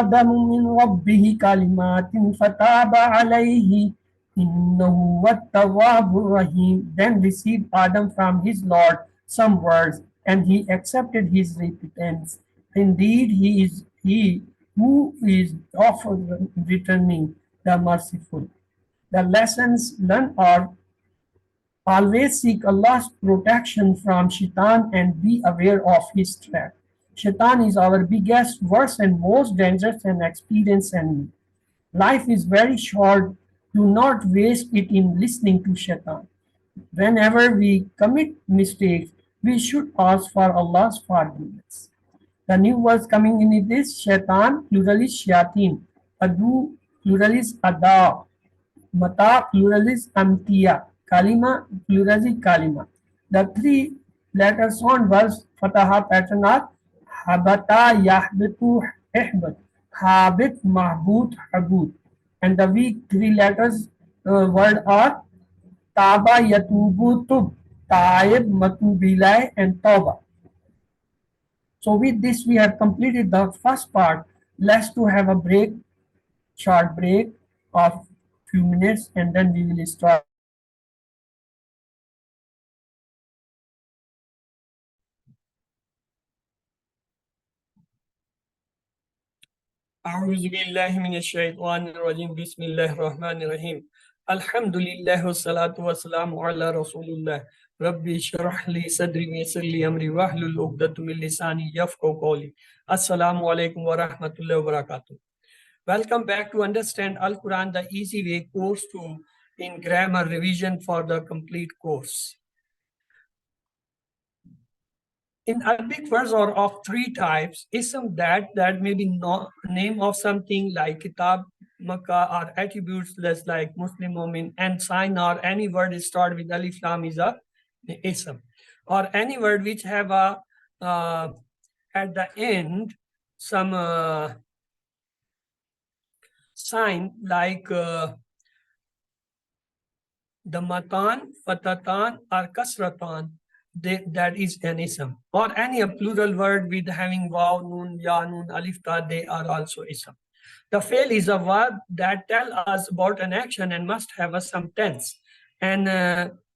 آدَمُ مِنْ رَبِّهِ كَلِمَاتٍ فَتَابَ عَلَيْهِ إِنَّهُ هُوَ التَّوَّابُ الرَّحِيمُ. Then received Adam from his Lord some words, and he accepted his repentance. Indeed, he is he who is often returning, the merciful. The lessons learned are always seek Allah's protection from Shaitan and be aware of his trap. Shaitan is our biggest, worst, and most dangerous and experienced enemy. Life is very short. Do not waste it in listening to Shaitan. Whenever we commit mistakes, we should ask for Allah's forgiveness. The new words coming in is this: Shaitan, plural is shayateen; Adu, plural is ada; Mata, plural is amtiya; Kalima, plural is kalima. The three letters on verbs fataha pattern are habata, yahbitu, ihbat; habit, mahbut, habut. And the weak three letters word are taba, yatubu, tub; taib, matubilai, and toba. So with this, we have completed the first part. Let's to have a break, short break of few minutes, and then we will start. أعوذ بالله من الشيطان الرجيم بسم الله الرحمن الرحيم Alhamdulillah wassalatu wassalamu ala Rasulullah. Rabbi shrah li sadri wa yassir li amri wahlul 'uqdatam min lisani yafqahu qawli. Assalamu alaikum wa rahmatullahi wa barakatuh. Welcome back to Understand Al Quran the Easy Way course 2 in grammar revision for the complete course. In Arabic words are of three types. Ism that may be name of something like kitab, Makkah, or attributes less like Muslim, Mu'min, and sign or any word start with alif lam is a ism. Or any word which have a at the end some sign like the matan, fatatan, or kasratan, that is an ism. Or any a plural word with having waw, nun, ya, nun, alif, ta, they are also ism. The fail is a verb that tell us about an action and must have a some tense. And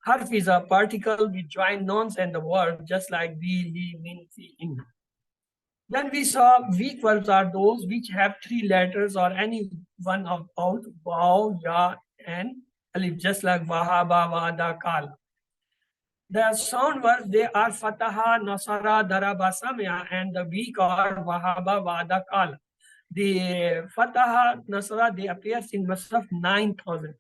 harf is a particle with join nouns and the verb, just like we, li, min, fi, in. Then we saw weak verbs are those which have three letters or any one of out, waw, ya, and alif, just like wahaba, wada, kal. The sound verbs, they are fataha, nasara, daraba, samya, and the weak are wahaba, wada, kal. The fataha, nasara, they appears in Musaf 9,000 times.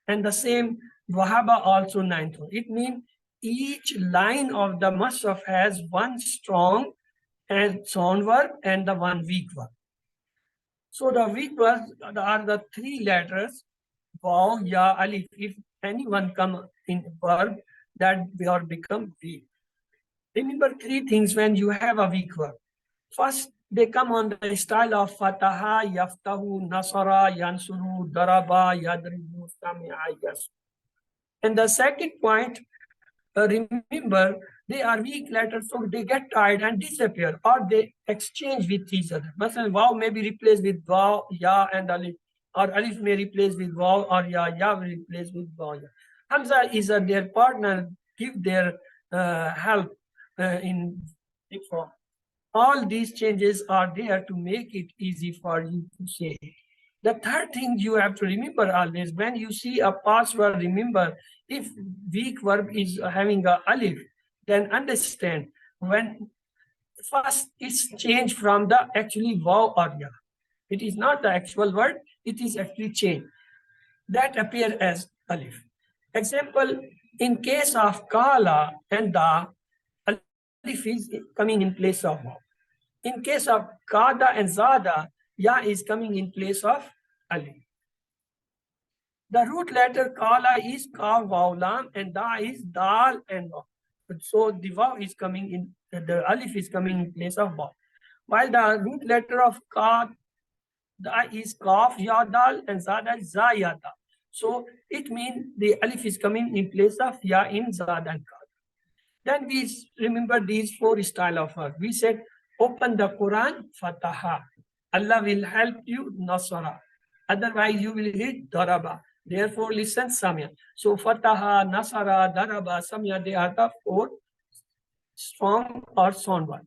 And the same wahaba also 9,000. It means each line of the Musaf has one strong and sound verb and the one weak verb. So the weak verbs are the three letters, waw, ya, alif. If anyone come in verb, that will become weak. Remember three things when you have a weak verb. First, they come on the style of fataha, yaftahu, nasara, yansuru, daraba, yadribu, sami'a, yas. And the second point, remember, they are weak letters, so they get tired and disappear, or they exchange with each other. Masalan, waw may be replaced with waw, ya, and alif, or alif may replace with waw, or ya will replace with waw, ya. Hamza is their partner, give their help in form. All these changes are there to make it easy for you to say. The third thing you have to remember always, when you see a past verb, remember if weak verb is having a alif, then understand when first it's changed from the actually waw or ya. It is not the actual word, it is actually changed. That appear as alif. Example, in case of kala and da, alif is coming in place of waw. In case of kada and zada, ya is coming in place of alif. The root letter kala is ka, waw, lam, and da is dal and waw. So the waw is coming in, the alif is coming in place of waw. While the root letter of ka, da is kaf, ya, dal, and zada is za, ya, da. So it means the alif is coming in place of ya in zada and ka. Then we remember these four style of work. We said, open the Quran, fataha. Allah will help you, nasara. Otherwise, you will hit daraba. Therefore, listen, samya. So, fataha, nasara, daraba, samya, they are the four strong or sound one.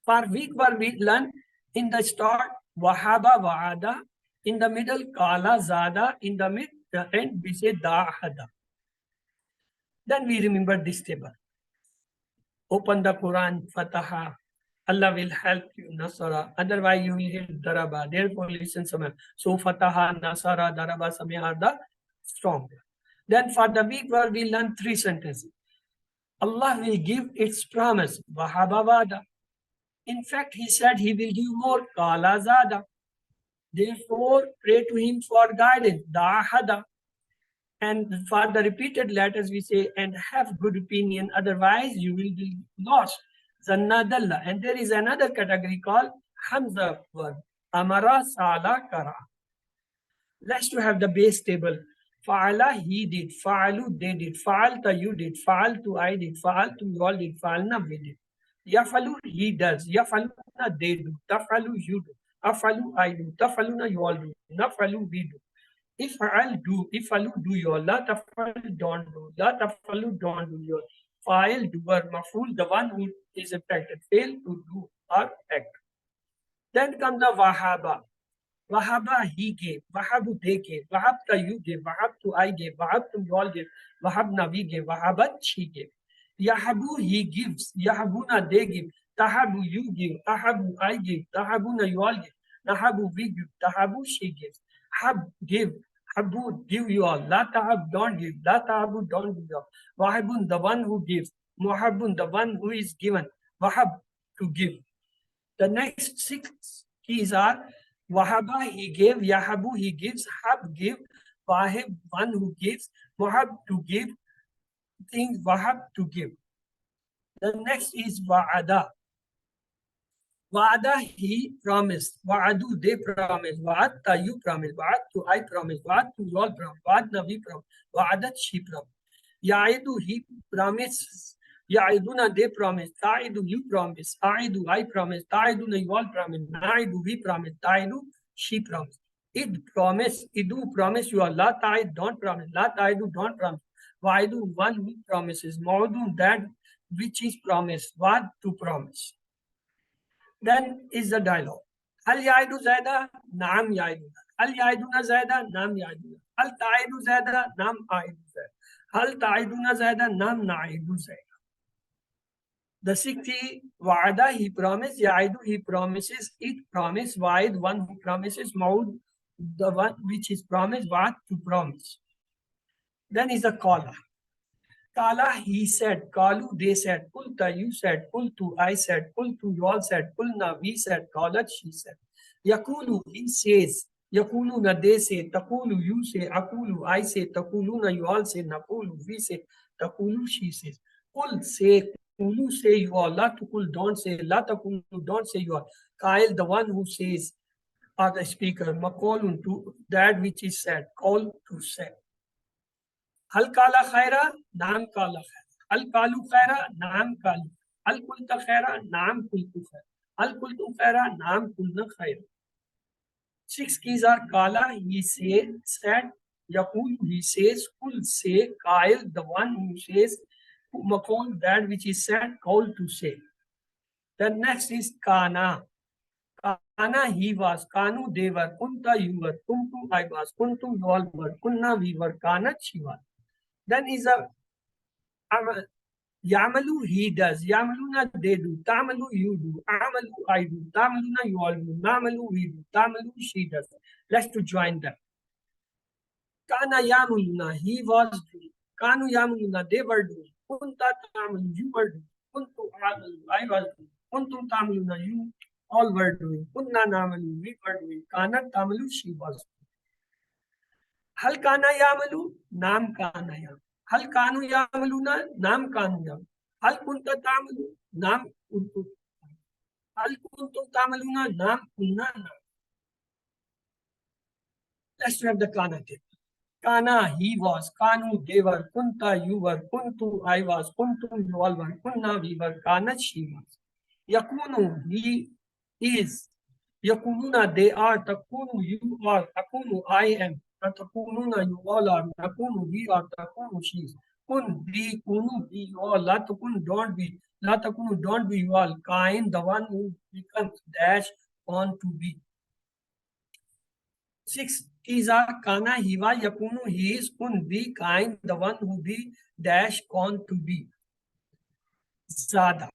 For weak verb, we learn in the start, wahaba, wa'ada. In the middle, kala, zada. In the mid, the end, we say da'hada. Then we remember this table. Open the Quran, fataha. Allah will help you, nasara. Otherwise, you will hit daraba. Therefore, listen, samya. So, fataha, nasara, daraba, samya are the strong. Then for the weak word, we learn three sentences. Allah will give its promise. Wahaba wada. In fact, he said he will give more. Kala zada. Therefore, pray to him for guidance. Da'hada. And for the repeated letters, we say, and have good opinion. Otherwise, you will be lost. Zannadalla. And there is another category called Hamza verb. Amara, Sala, Kara. Let's to have the base table. Fa'ala, he did. Fa'alu, they did. Fa'alta, you did. Fa'altu, I did. Fa'altu, you all did. Fa'alna, we did. Yafalu, he does. Yafaluna, they do. Tafalu, you do. Afalu, I do. Tafaluna, you all do. Nafalu, we do. If I'll do, if I'll do your, la tafal, don't do, la tafalu, don't do your, file, doer, maful, the one who is affected, fail to do or act. Then comes the wahaba. Wahaba, he gave. Wahabu, they gave. Wahabta, you gave. Wahabtu, I gave. Wahabtum, you all gave. Wahabna, we gave. Wahabat, she gave. Yahabu, he gives. Yahabuna, they give. Tahabu, you give. Tahabu, I give. Tahabuna, you all give. Nahabu, we give. Tahabu, she gives. Hab, give. Habu, give you all. La tahab, don't give. La tahabu, don't give you all. Wahibun, the one who gives. Muhabun, the one who is given. Wahab, to give. The next six keys are Wahaba, he gave. Yahabu, he gives. Hab, give. Wahib, one who gives. Wahab, to give. Things, Wahab, to give. The next is Wa'ada. Wa'ada, he promised. Wa'adu, they promised. Wa'atta, you promised. Wa'attu, I promised. Wa'attu, you all promised. Wa'adna, we promised. Wa'adat, she promised. Ya'idu, he promises. Ya'iduna, they promise. Ta'idu, you promise. A'idu, I promise. Ta'iduna, you all promise. Na'idu, we promise. Ta'idu, she promise. Id promise. Idu, promise you all. La ta'id, don't promise. La ta'idu, don't promise. Wa'idu, one who promises. Ma'udu, that which is promised. What to promise. Then is the dialogue. هل يعد زيادة؟ نعم يعدون. هل يعدون زيادة؟ نعم يعدون. هل تعيد زيادة؟ نعم أعيد زيادة. هل تعيدون زيادة؟ نعم نعيد زيادة. The 60 wa'ada, he promised. Ya'idu, he promises. It promise. Wa'id, one who promises. Ma'ud, the one which is promised. Wa'ad, to promise. Then is the qala. Kala, he said. Kalu, they said. Kulta, you said. Kultu, I said. Kultu, you all said. Kulna, we said. Kalat, she said. Yakulu, he says. Yakuluna, they say. Takulu, you say. Akulu, I say. Takuluna, you all say. Nakulu, we say. Takulu, she says. Kul, say. Kulu, say you all. La tukul, don't say. La takulu, don't say you all. Kail, the one who says, or the speaker. Makolun, to that which is said. Call, to say. हल काला खैरा नाम काला खैरा हल कालू खैरा नाम कालू हल कुलता खैरा नाम कुलतू खैरा हल कुलतू खैरा नाम कुलना Khaira. Six keys are kala, he said, yakul, he says, kul, say, kail, the one who says, makol, that which is said, call, to say. The next is kana. Kana, he was. Kanu, they were. Kunta, you were. Kuntu, I was. Kuntu, you all were. Kunna, we were. Kana, she was. Then is a Yamalu, he does. Yamaluna, they do. Tamalu, you do. Amalu, I do. Tamaluna, you all do. Namalu, we do. Tamalu, she does. Let's to join them. Kana Yamuluna, he was doing. Kanu Yamuluna, they were doing. Kunta Tamalu, you were doing. Kuntu Amalu, I was doing. Kuntu Tamaluna, you all were doing. Kunna Namalu, we were doing. Kana Tamalu, she was doing. हल काना यामलू नाम काना याम हल कानू यामलूना नाम कानू याम हल कुंता तामलू नाम कुंतु हल कुंतु तामलूना नाम कुन्ना नाम. Let's have the kana tip. Kana, he was. Kanu, they were. Kunta, you were. Kuntu, I was. Kuntum, you all were. Kunna, we were. Kana, she was. Yakunu, he is. Yakununa, they are. Takunu, you are. Takunu, I am. Takununa, you all are. Takunu, we are. Takunu, she is. Kun, be. Kunu, be, you all. La takun, don't be. La takunu, don't be, you all. Kain, the one who becomes dash on to be. Six keys are kana, hiva, yakunu, he is, kun, be, kind, the one who be, dash, on to be. Zada.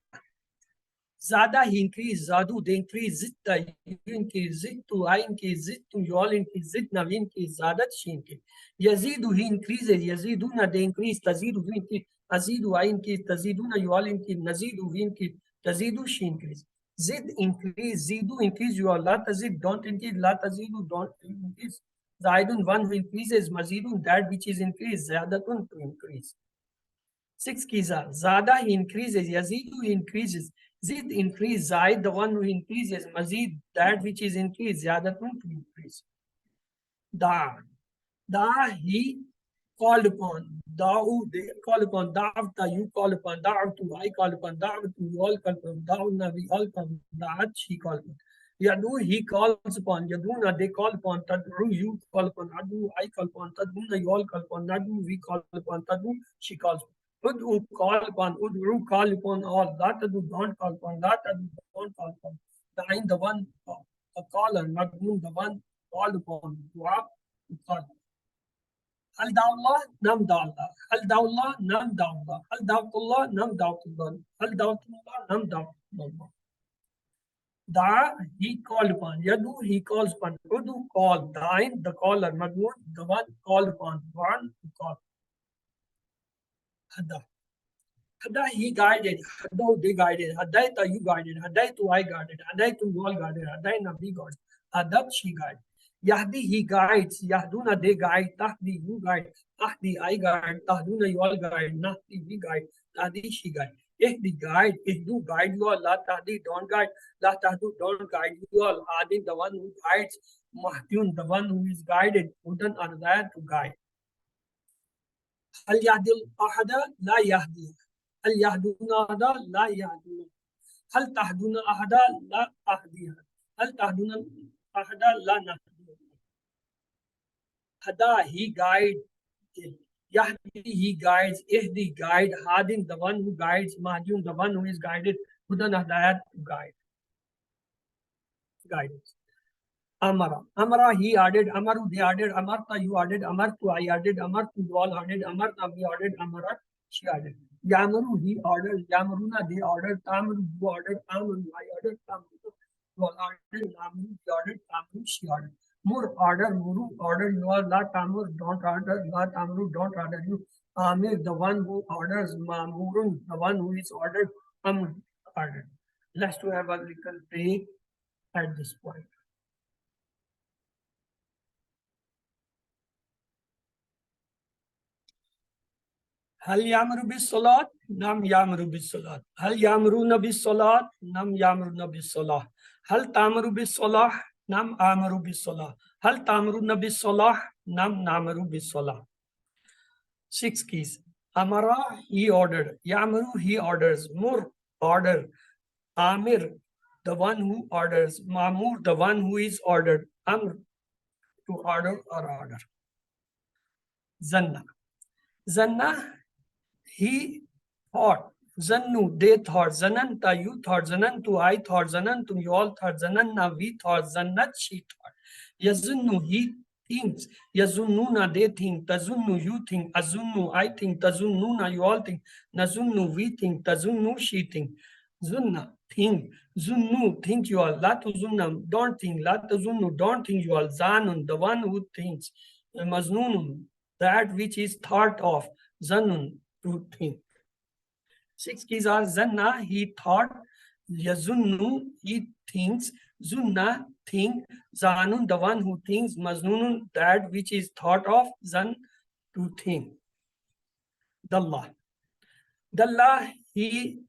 Zada, he increase. Zadu, they increase. Zitta, you increase. Zittu, I increase. Zittu, you all increase. Zitna, we increase. Zadat, she increase. Yazidu, he increases. Yaziduna, they increase. Tazidu, we increase. Azidu, I increase. Taziduna, you all increase. Nazidu, we increase. Tazidu, she increase. Zid, increase. Zidu, increase. You all. La tazid, don't increase. La tazidu, don't increase. Zaidun, one who increases. Mazidun, that which is increased. Zadatun, to increase. Six keys are Zada, he increases. Yazidu, he increases. Zid, increase. Zaid, the one who increases. Mazid, that which is increased. Yadatun, to increase. Da. Da, he called upon. Da'u, they call upon. Da'avta, you call upon. Da'avtu, I call upon. Da'avtu, you all call upon. Da'una, we all call upon. Da'at, she called upon. Yadu, he calls upon. Yaduna, they call upon. Tadru, you call upon. Adu, I call upon. Taduna, you all call upon. Nadu, we call upon. Tadu, she calls upon. Ud'u, call upon. Ud'u, call upon all. La tadu, don't call upon. La tadu, don't call upon. Da'in, the one, the caller. Nadun, the one called upon. Dua, called. Hal da'ullah, nam da'ullah. Hal da'ullah, nam da'ullah. Hal da'utullah, nam da'utullah. Hal da'utullah, nam da'utullah. Da, he called upon. Yadu, he calls upon. Udu, call. Da'in, the caller. Mad'un, the one called upon. One, who called. Hada. Hada, he guided. Hada, they guided. Hadaita, you guided. Hadaitu, I guided. Hadaitu, you all guided. Hadaina, we guided. Hadat, she guided. Yahdi, he guides. Yahduna, they guide. Tahdi, you guide. Ahdi, I guide. Tahduna, you all guide. Nahdi, we guide. Tahdi, she guide. Ihdi, guide. Ihdu, guide you all. La tahdi, don't guide. La tahdu, don't guide you all. Hadin, the one who guides. Mahdun, the one who is guided. Hudan, Ardayat, to guide. Hal yahdil ahada, la yahdi. هل يهدون أحدا لا يهدون هل تهدون أحدا لا أهديها هل تهدون أحدا لا نهديها Hada, he guides. Yahdi, he guides. Ihdi, guide. Hadin, the one who guides. Mahdun, the one who is guided. Hudan, Hadayat, to guide. Guidance. Amara. Amara, he added. Amaru, they added. Amarta, you added. Amartu, I added. Amartu, you all added. Amarta, we added. Amarat, she added. Yamaru, he ordered. Yamaruna, they ordered. Tamaru, you ordered. Tamaru, I ordered. Tamaru, you all ordered. Tamaru, he ordered. Tamaru, she ordered. Mur, order. Muru, order. You all. La Tamur, don't order. La Tamru, don't order you. Amir, the one who orders. Mamurun, the one who is ordered. Ordered. Let's to have a little break at this point. هل يأمر بالصلاة؟ نعم يأمر بالصلاة. هل يأمرون بالصلاة؟ نعم يأمرون بالصلاة. هل تأمر بالصلاة؟ نعم آمر بالصلاة. هل تأمرون بالصلاة؟ نعم نأمر بالصلاة. 6 keys. Amara, he ordered. Ya'muru, he orders. Mur, order. Amir, the one who orders. Mamur, the one who is ordered. Amr, to order or order. Zanna. Zanna, he thought. Zannu, they thought. Zananta, you thought. Zanantu, I thought. Zanantum, you all thought. Zananna, we thought. Zannat, she thought. Yazunnu, he thinks. Yazunnuna, they think. Tazunnu, you think. Azunnu, I think. Tazunnuna, you all think. Nazunnu, we think. Tazunnu, she think. Zunna, think. Zunnu, think you all. La tuzunna, don't think. La tazunnu, don't think you all. Zanun, the one who thinks. Maznunun, that which is thought of. Zanun, to think. 6 keys are Zanna, he thought. Yazunnu, he thinks. Zunna, think. Zanun, the one who thinks. Maznunun, that which is thought of. Zan, to think. Dallah. Dallah, he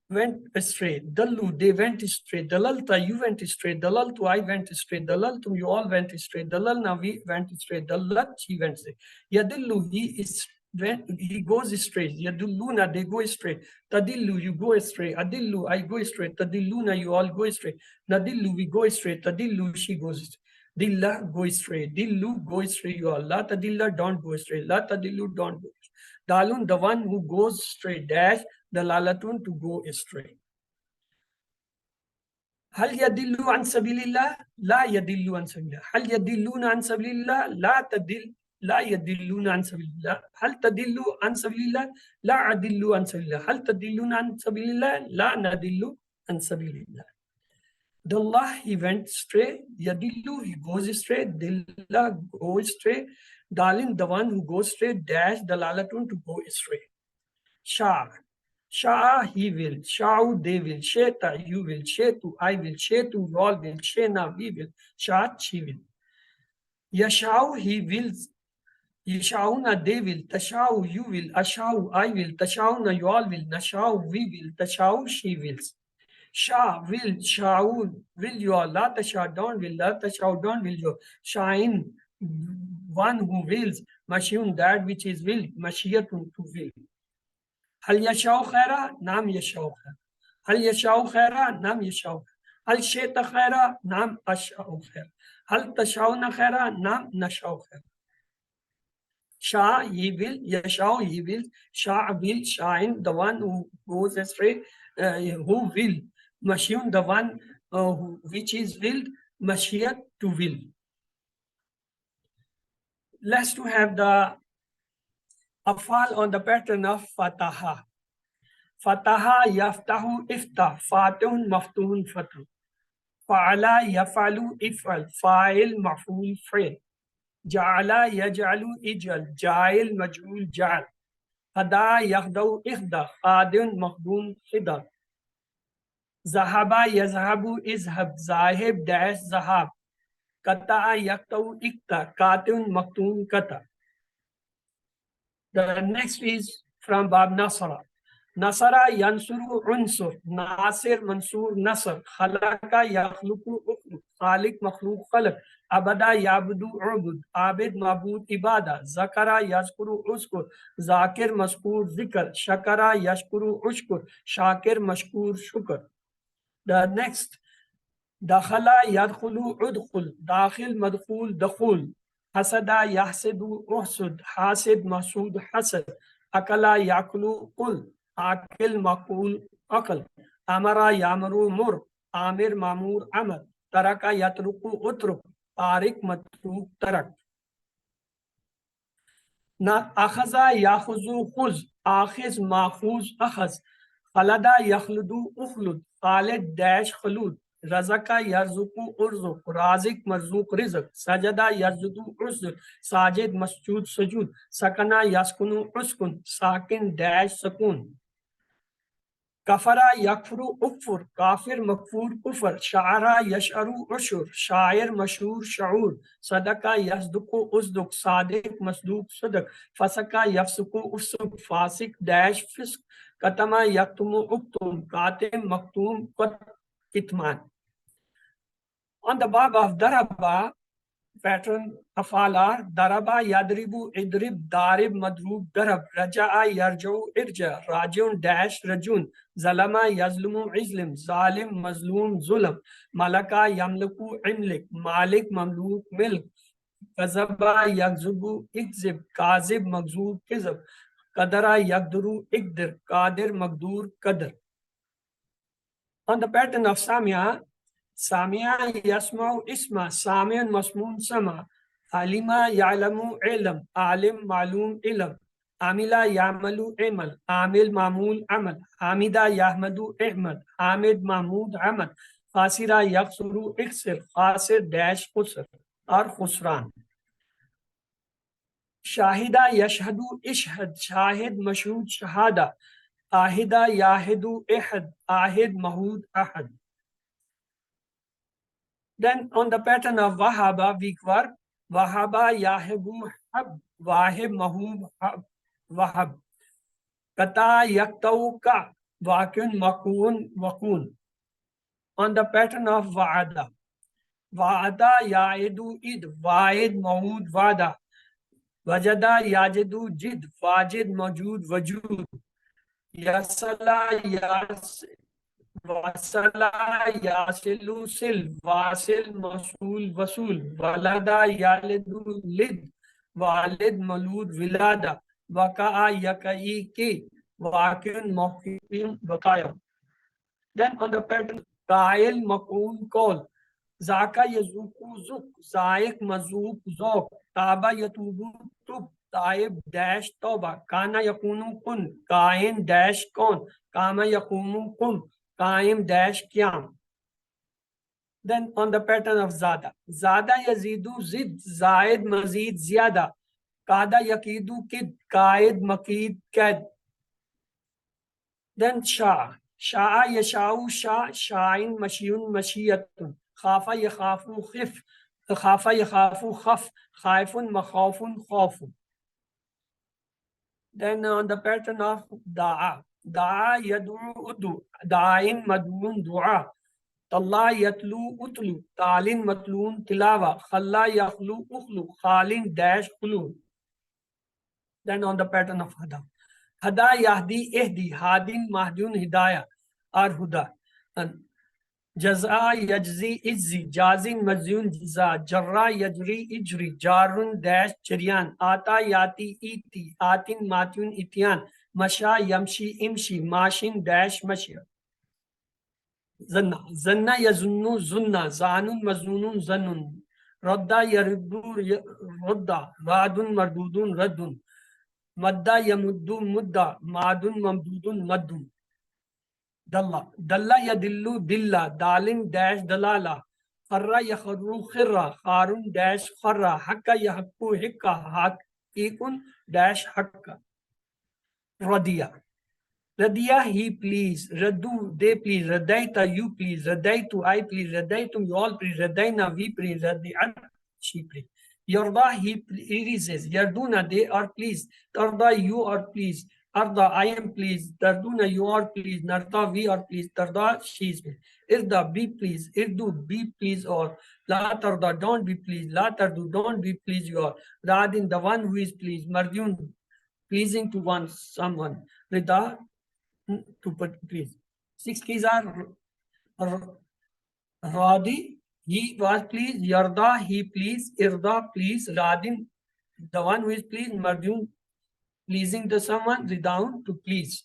went astray. Dallu, they went astray. Dalalta, you went astray. Dalaltu, I went astray. Dalaltum, you all went astray. Dalalna, we went astray. Dalat, he went astray. Yadillu, he goes astray. Yadulluna, they go astray. Tadillu, you go astray. Adillu, I go astray. Tadilluna, you all go astray. Nadillu, we go astray. Tadillu, she goes astray. Dilla, go astray. Dillu, go astray, you all. La tadilla, don't go astray. La tadillu, don't go astray. Dalun, the one who goes astray. Dash, the lalatun, to go astray. هل يدل عن سبيل الله؟ لا يدل عن سبيل الله. هل يدلون عن سبيل الله؟ لا يدلون عن سبيل الله. هل تدل عن سبيل الله؟ لا أدل عن سبيل الله. هل تدلون عن سبيل الله؟ لا ندل عن سبيل الله. Dallah, he went astray. Yadillu, he goes astray. Dilla, goes astray. Dalin, the one who goes astray. Dash, dalalatun, to go astray. Shah. Shah, he will. Sha'u, they will. Sheta, you will. Shetu, I will. Shetu, you all will. Shena, we will. Shat, she will. Yasha'u, he wills. Yasha'una, they will. Tasha'u, you will. Asha'u, I will. Tasha'una, you all will. Nasha'u, we will. Tasha'u, she wills. Shah, will. Sha'u, will you all. La tasha, don't will. La tasha'u, don't will you. Sha'in, one who wills. Mashiun, that which is will. Mashiyatun, to will. هل يشاء خيرا؟ نعم يشاء خيرا. هل يشاء خيرا؟ نعم يشاء خيرا. هل شئت خيرا؟ نعم أشاء خيرا. هل تشاءون خيرا؟ نعم نشاء خيرا. Shah, he will. Yashao, he will. Shah will. Shine, the one who goes astray, who will. Mashiyun, the one which is willed. Mashiyat, to will. Let's to have the afal on the pattern of fataha. Fataha yaftahu iftah, fatihun maftuhun fatah. Fa'ala yafalu ifal, fa'il maf'ul fi'l. Ja'ala yaj'alu ijal, ja'il maj'ul ja'al. Hada yahdau ikhda, khadun makhdum khida. Zahaba yazhabu izhab, zahib dash zahab. Kata'a yaktau ikta, katun maktun kata. The next is from Bab Nasara. Nasara yansuru unsur, Nasir mansur nasr, Khalaka yakhluku ukhluq, Khalik makhluq khalaq, Abada yabudu ubud, Abid mabud ibada, Zakara yazkuru uskur, Zakir maskur zikr, Shakara yashkuru ushkur, Shakir mashkur shukr. The next, Dakhala yadkhulu udkhul, Dakhil madkhul dakhul, Hasada yahsidu uhsud, Hasid masud hasad, Akala yakulu kul, Akil makul akal, Amara yamru mur, Amir mamur amar, Taraka yatruku utruk, Tarik matruk tarak. Na akhaza yakhuzu khuz, Akhiz makhuz akhaz, Khalada yakhludu ukhlud, Khalid dash khalud, Razaka yarzuku urzuk, Razik marzuq rizq, Sajada yarzudu urzuk, Sajid masjud sujud, Sakana yaskunu uskun, Sakin dash sakun. Kafara yakfuru ukfur, Kafir makfur kufr, Sha'ara yash'aru ushur, Sha'ir mashhur sha'ur, Sadaka yasduku uzduk, Sadiq masduk sadak, Fasaka yafsuku ufsuk, Fasik dash fisk, Katama yaktumu uktum, Katim maktum kitman. On the bab of daraba, pattern afal are daraba yadribu idrib darib madrub darab raja'a yarja'u irja rajun dash rajun zalama yazlumu izlim zalim mazlum zulam malaka yamluku imlik malik mamluk milk kazaba yakzubu ikzib kazib magzub kizab kadara yakduru ikdir kadir magdur kadr. On the pattern of samya, Samia yasma'u isma, Samian masmun sama, Alima ya'lamu ilm, Alim ma'lum ilm, Amila ya'malu imal, Amil mamul amal, Hamida yahmadu ihmad, Hamid mahmud amal, Khasira yaksuru iksir, Khasir dash khusr, or khusran. Shahida yashhadu ishhad, Shahid mashhud shahada, Ahida yahidu ihad, Ahid mahud ahad. Then on the pattern of Wahaba, weak verb, Wahaba Yahibu Hab, Wahib Mahub Hab, Wahab. Kata Yaktau Ka, Wakun Makun Wakun. On the pattern of Vaada, Vaada Yaidu Id, Waid Mahud Vada. Wajada Yajidu Jid, Wajid Majud Wajud. Yasala Yas Wasala yasilu sil, wasil masul wasul, walada yalidu lid, walid malud wilada, waka'a yakai ki, wakin mawqifin wakaya. Then on the pattern, kail makul kol, zaka yazuku zuk, zaik mazuk zok, taba yatubu tub, taib dash toba, kana yakunu kun, kain dash kon, kama yakunu kun. Qaim dash Qiyam. Then on the pattern of Zada. Zada yazidu zid, Zaid mazid ziyada. Kada yakidu kid, Qaid makid kad. Then Shah. Shah yashau Shah, Shain mashiyun mashiyatun. Khafa yakhafu khif, Khafa yakhafu khaf, Khaifun makhafun khafun. Then on the pattern of Da'a. Da'a yad'u udu, Da'in mad'un du'a. Talla yatlu utlu, Talin matlun tilawa, Khalla yakhlu ukhlu, Khalin dash khulu. Then on the pattern of Hada. Hada yahdi ihdi, Hadin mahdun hidayah, or Huda. And Jaza yajzi izzi, Jazin majzun jiza, Jarra yajri ijri, Jarun dash chiryan, Ata yati iti, Atin matyun ityan, Masha yamshi imshi, Mashin dash mashya. Zanna. Zanna yazunnu zunna, Zanun mazunun zannun. Radda yaruddu radda. Radun mardudun raddun. Madda yamuddu mudda. Madun mamdudun maddun. Dalla. Dalla yadillu dilla. Dalin dash dalala. Kharra yakhru khirra. Kharun dash kharra. Hakka yahakku hikka. Hakikun dash hakka. Radiya. Radiya, he please. Radu, they please. Radaita, you please. Radaitu, I please. Radaitum, you all please. Radaina, we please. Radiat, she please. Yarda, he pleases. Yarduna, they are pleased. Tarda, you are pleased. Arda, I am pleased. Tarduna, you are pleased. Narda, we are pleased. Tarda, she is pleased. Irda, be pleased. Irdu, be pleased. Or La Tarda, don't be pleased. La Tardu, don't be pleased. You are. Radin, the one who is pleased. Mardyun, pleasing to one, someone. Rida, to put please. Six keys are Radi, he was pleased, Yarda, he pleased, Irda, please, Radin, the one who is pleased, Marjun, pleasing the someone, Ridaun, to please.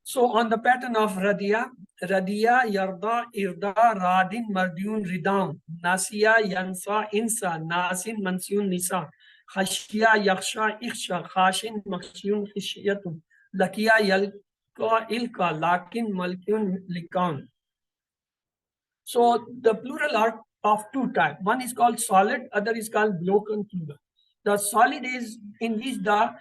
So on the pattern of Radia, Yarda, Irda, Radin, Mardyun, Ridaun, Nasiya, Yansa, Insa, Nasin, Mansyun, Nisa, Khashya, Yaksha, Iksha, Khashin, Makshyun, Khishyatum, Lakia, Yalka, Ilka, Lakin, Malkyun, Likan. So the plural are of two types. One is called solid, other is called broken plural. The solid is in which the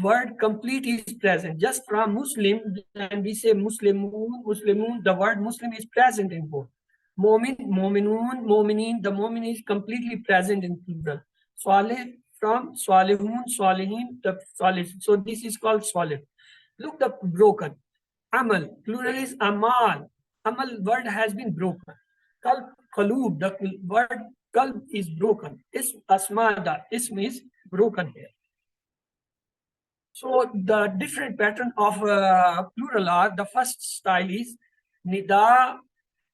word complete is present. Just from Muslim, when we say Muslimun, Muslimun, the word Muslim is present in both. Momin, Mominun, Mominin, the Momin is completely present in plural. Salih from Salihun, Salihin, the Salih. So this is called solid. Look the broken. Amal, plural is Amal. Amal word has been broken. Kalb, Kalub, the word Kalb is broken. Ism, Asmada, Ism is broken here. So the different pattern of plural are, the first style is Nida,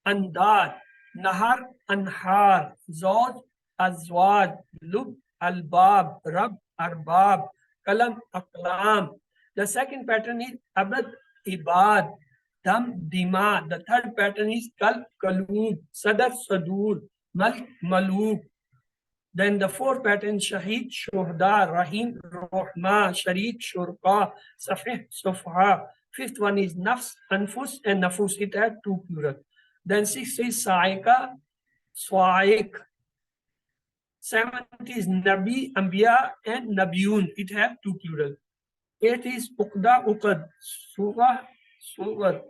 Andad, Nahar, Anhar, Zod, Azwad, Lub, Albab, Rab, Arbab, Kalam, Aklam. The second pattern is Abad, Ibad, Dam, Dima. The third pattern is Kalb, Kalub, Sadar, Sadur, Malk, Maluk. Then the fourth pattern, Shahid, Shuhda, Rahim, Rohma, Sharik, Shurqa, Safih, Sufha. Fifth one is Nafs, Anfus, and Nafus. It had two plural. Then sixth is Saika, Swaik. Seventh is Nabi, Ambiya, and Nabiyun. It have two plural. Eighth is Uqda, Uqad, Suwa, Suwar.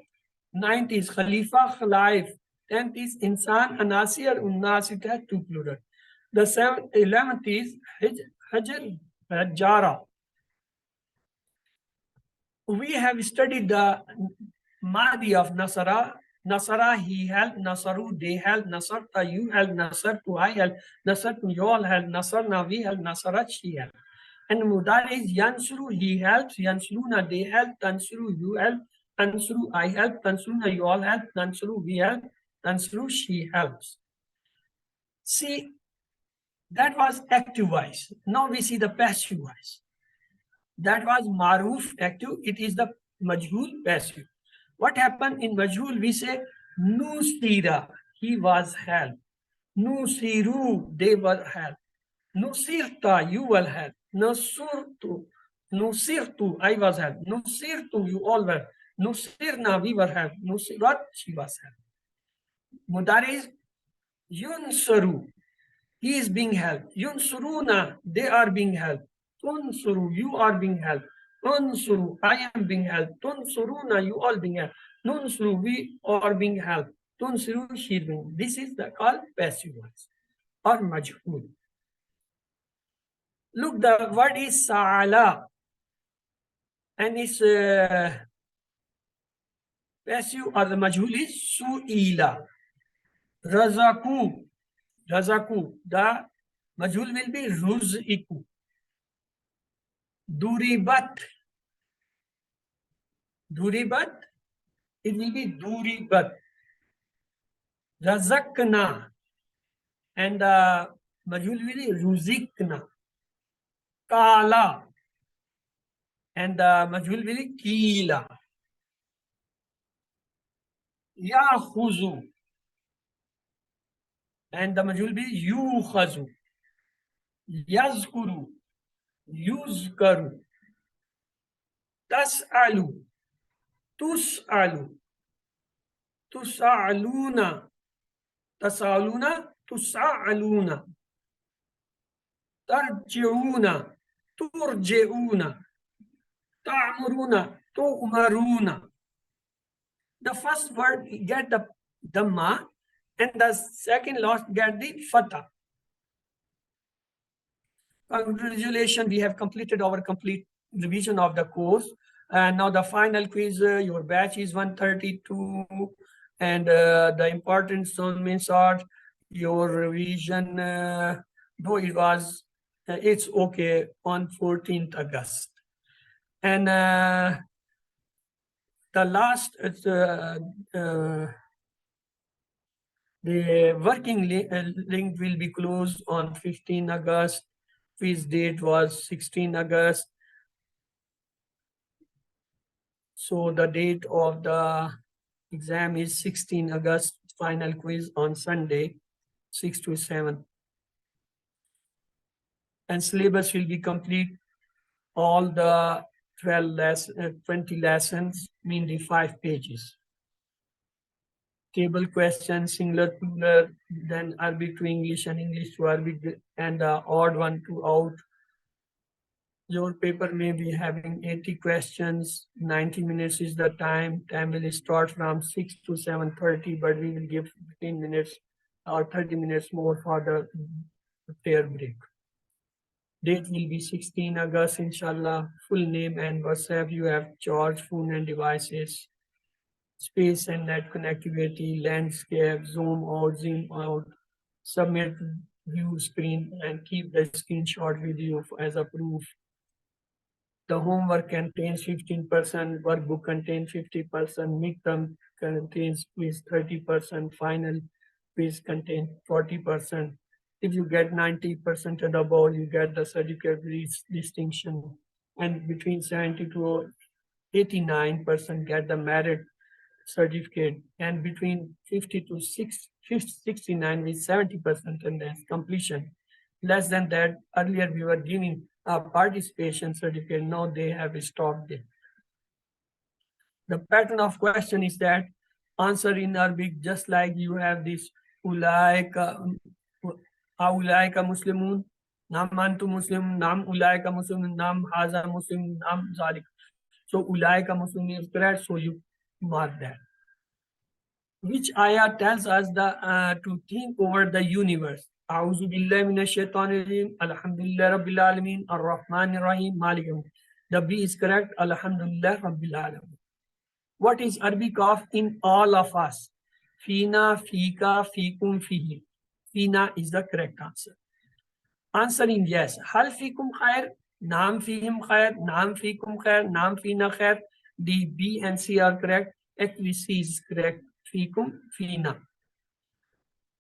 Ninth is Khalifa, Khalif. Tenth is Insan, Anasir, Unnas. It has two plural. The 11th is Hajar, Hajara. We have studied the Mahdi of Nasara. Nasara, he helped. Nasaru, they helped. Nasarta, you helped. Nasartu, I helped. Nasartu, you all helped. Nasarna, we helped. Nasarat, she helped. And Mudar is Yansuru, he helps. Yansuruna, they help. Tansuru, you help. Tansuru, I help. Tansuruna, you all help. Tansuru, we help. Tansuru, she helps. See, that was active voice. Now we see the passive voice. That was maruf active. It is the majhul passive. What happened in majhul? We say nusira, he was helped. Nusiru, they were helped. Nusirta, you will help. Nusurtu, nusirtu, I was helped. Nusirtu, you all were. Nusirna, we were helped. Nusirat, she was helped. Mudar is yunsaru, he is being helped. Yunsuruna, they are being helped. Tunsuru, you are being helped. Unsuru, I am being helped. Tunsuruna, you all being helped. Nunsuru, we are being helped. Tunsuru, she is being. This is the called passive voice or majhul. Look, the word is sa'ala and its passive or the majhul is su'ila. Razaku, Razaku, the majhul will be ruz'iku. Duribat, Duribat, it will be Duribat. Razakna, and majhul will be Ruzikna. Kala, and majhul will be Kila. Yakhuzu. And the majhul be yukhazu. Yazkuru. Yuzkaru. Tas'alu. Tus'alu. Tus'aluna. Tas'aluna. Tus'aluna. Tarji'una. Turji'una. Ta'muruna. Tu'maruna. The first word get the dhamma and the second last get the fatha. Congratulations, we have completed our complete revision of the course. And now the final quiz, your batch is 132. And the important means are your revision, though it was, it's okay on 14th August. And the last, the working link will be closed on 15 August. Quiz date was 16 August. So the date of the exam is 16 August, final quiz on Sunday, 6 to 7. And syllabus will be complete. All the 20 lessons, mainly 5 pages. Table questions, singular, plural, then Arabic to English and English to Arabic, and the odd one to out. Your paper may be having 80 questions, 90 minutes is the time. Time will start from 6 to 7:30, but we will give 15 minutes or 30 minutes more for the prayer break. Date will be 16 August, inshallah. Full name and WhatsApp. You have charge, phone and devices. Space and net connectivity, landscape, zoom out, zoom out. Submit view screen and keep the screenshot with you as a proof. The homework contains 15%, workbook contains 50%, midterm contains quiz 30%, final quiz contains 40%. If you get 90% and above, you get the certificate distinction. And between 70 to 89% get the merit certificate. And between 50 to 69 with 70% and that's completion. Less than that, earlier we were giving a participation certificate, now they have stopped it. The pattern of question is that answer in Arabic, just like you have this ulaika muslimun, nam antu muslim, nam ulaika muslim, nam haza muslim, nam zalik. So ulaika muslim is correct, so you mark that. Which ayah tells us to think over the universe? A'udhu billahi minash shaitanir rajim. Alhamdulillah rabbil alamin. Ar-Rahmanir Rahim. Malik yawm. The B is correct. Alhamdulillah rabbil alamin. What is Arabic of in all of us? Fina, fika, fikum, fihi. Fina is the correct answer. Answering yes. Hal fikum khair? Naam fihim khair? Naam fikum khair? Naam fina khair? D, B and C are correct. Actually C is correct. Fikum, fina.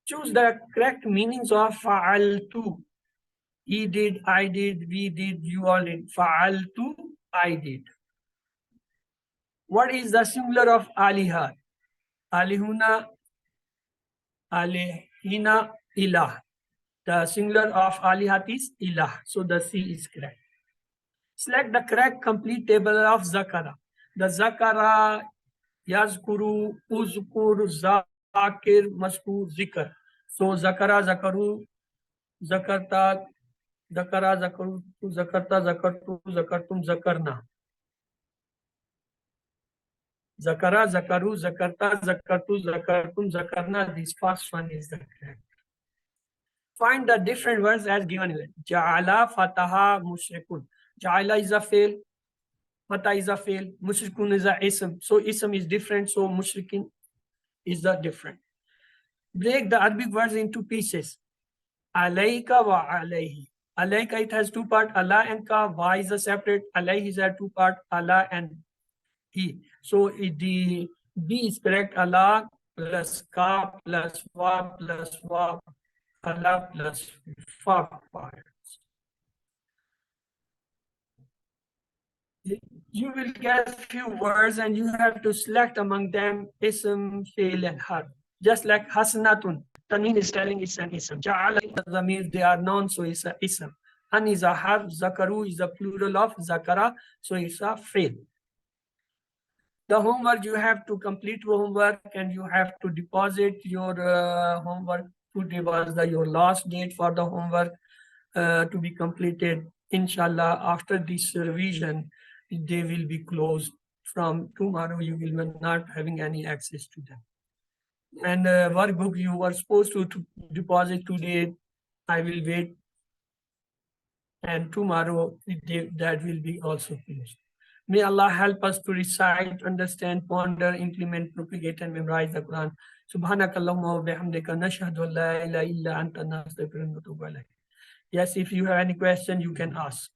Choose the correct meanings of fa'altu. He did, I did, we did, you all did. Fa'altu, I did. What is the singular of aliha? Alihuna, alihina, ilah. The singular of alihat is ilah. So the C is correct. Select the correct complete table of zakara. The zakara, yazkuru, uzkur, zakir, maskur, zikr. So zakara, zakaru, zakarta, zakara, zakaru, zakarta, zakartu, zakartum, zakarna. Zakara, zakaru, zakarta, zakartu, zakartum, zakarna. This first one is the correct. Find the different words as given. Ja'ala, fataha, mushrikun. Ja'ala is a fail. Fatah is a fail. Mushrikun is a ism. So ism is different. So mushrikin is the different. Break the Arabic words into pieces. Alayka wa alayhi. Alayka, it has two parts. Allah and ka. Wa is a separate. Alayhi is a two part. Allah and he. So the B is correct. Allah plus ka plus wa plus wa. Allah plus fa parts. You will get few words and you have to select among them ism, fail, and harf. Just like hasanatun, Tanween is telling it's an ism. Ja'ala zamir, they are known, so it's a ism. An is a harf, zakaru is the plural of zakara, so it's a fail. The homework, you have to complete homework and you have to deposit your homework. Today was your last date for the homework to be completed. Inshallah, after this revision, they will be closed. From tomorrow, you will be not having any access to them. And workbook you were supposed to deposit today, I will wait, and tomorrow that will be also finished. May Allah help us to recite, understand, ponder, implement, propagate, and memorize the Quran. Subhanakallahumma wa bihamdika nashhadu an la ilaha illa anta nastaghfiruka wa natubu ilayk. Yes, if you have any question, you can ask.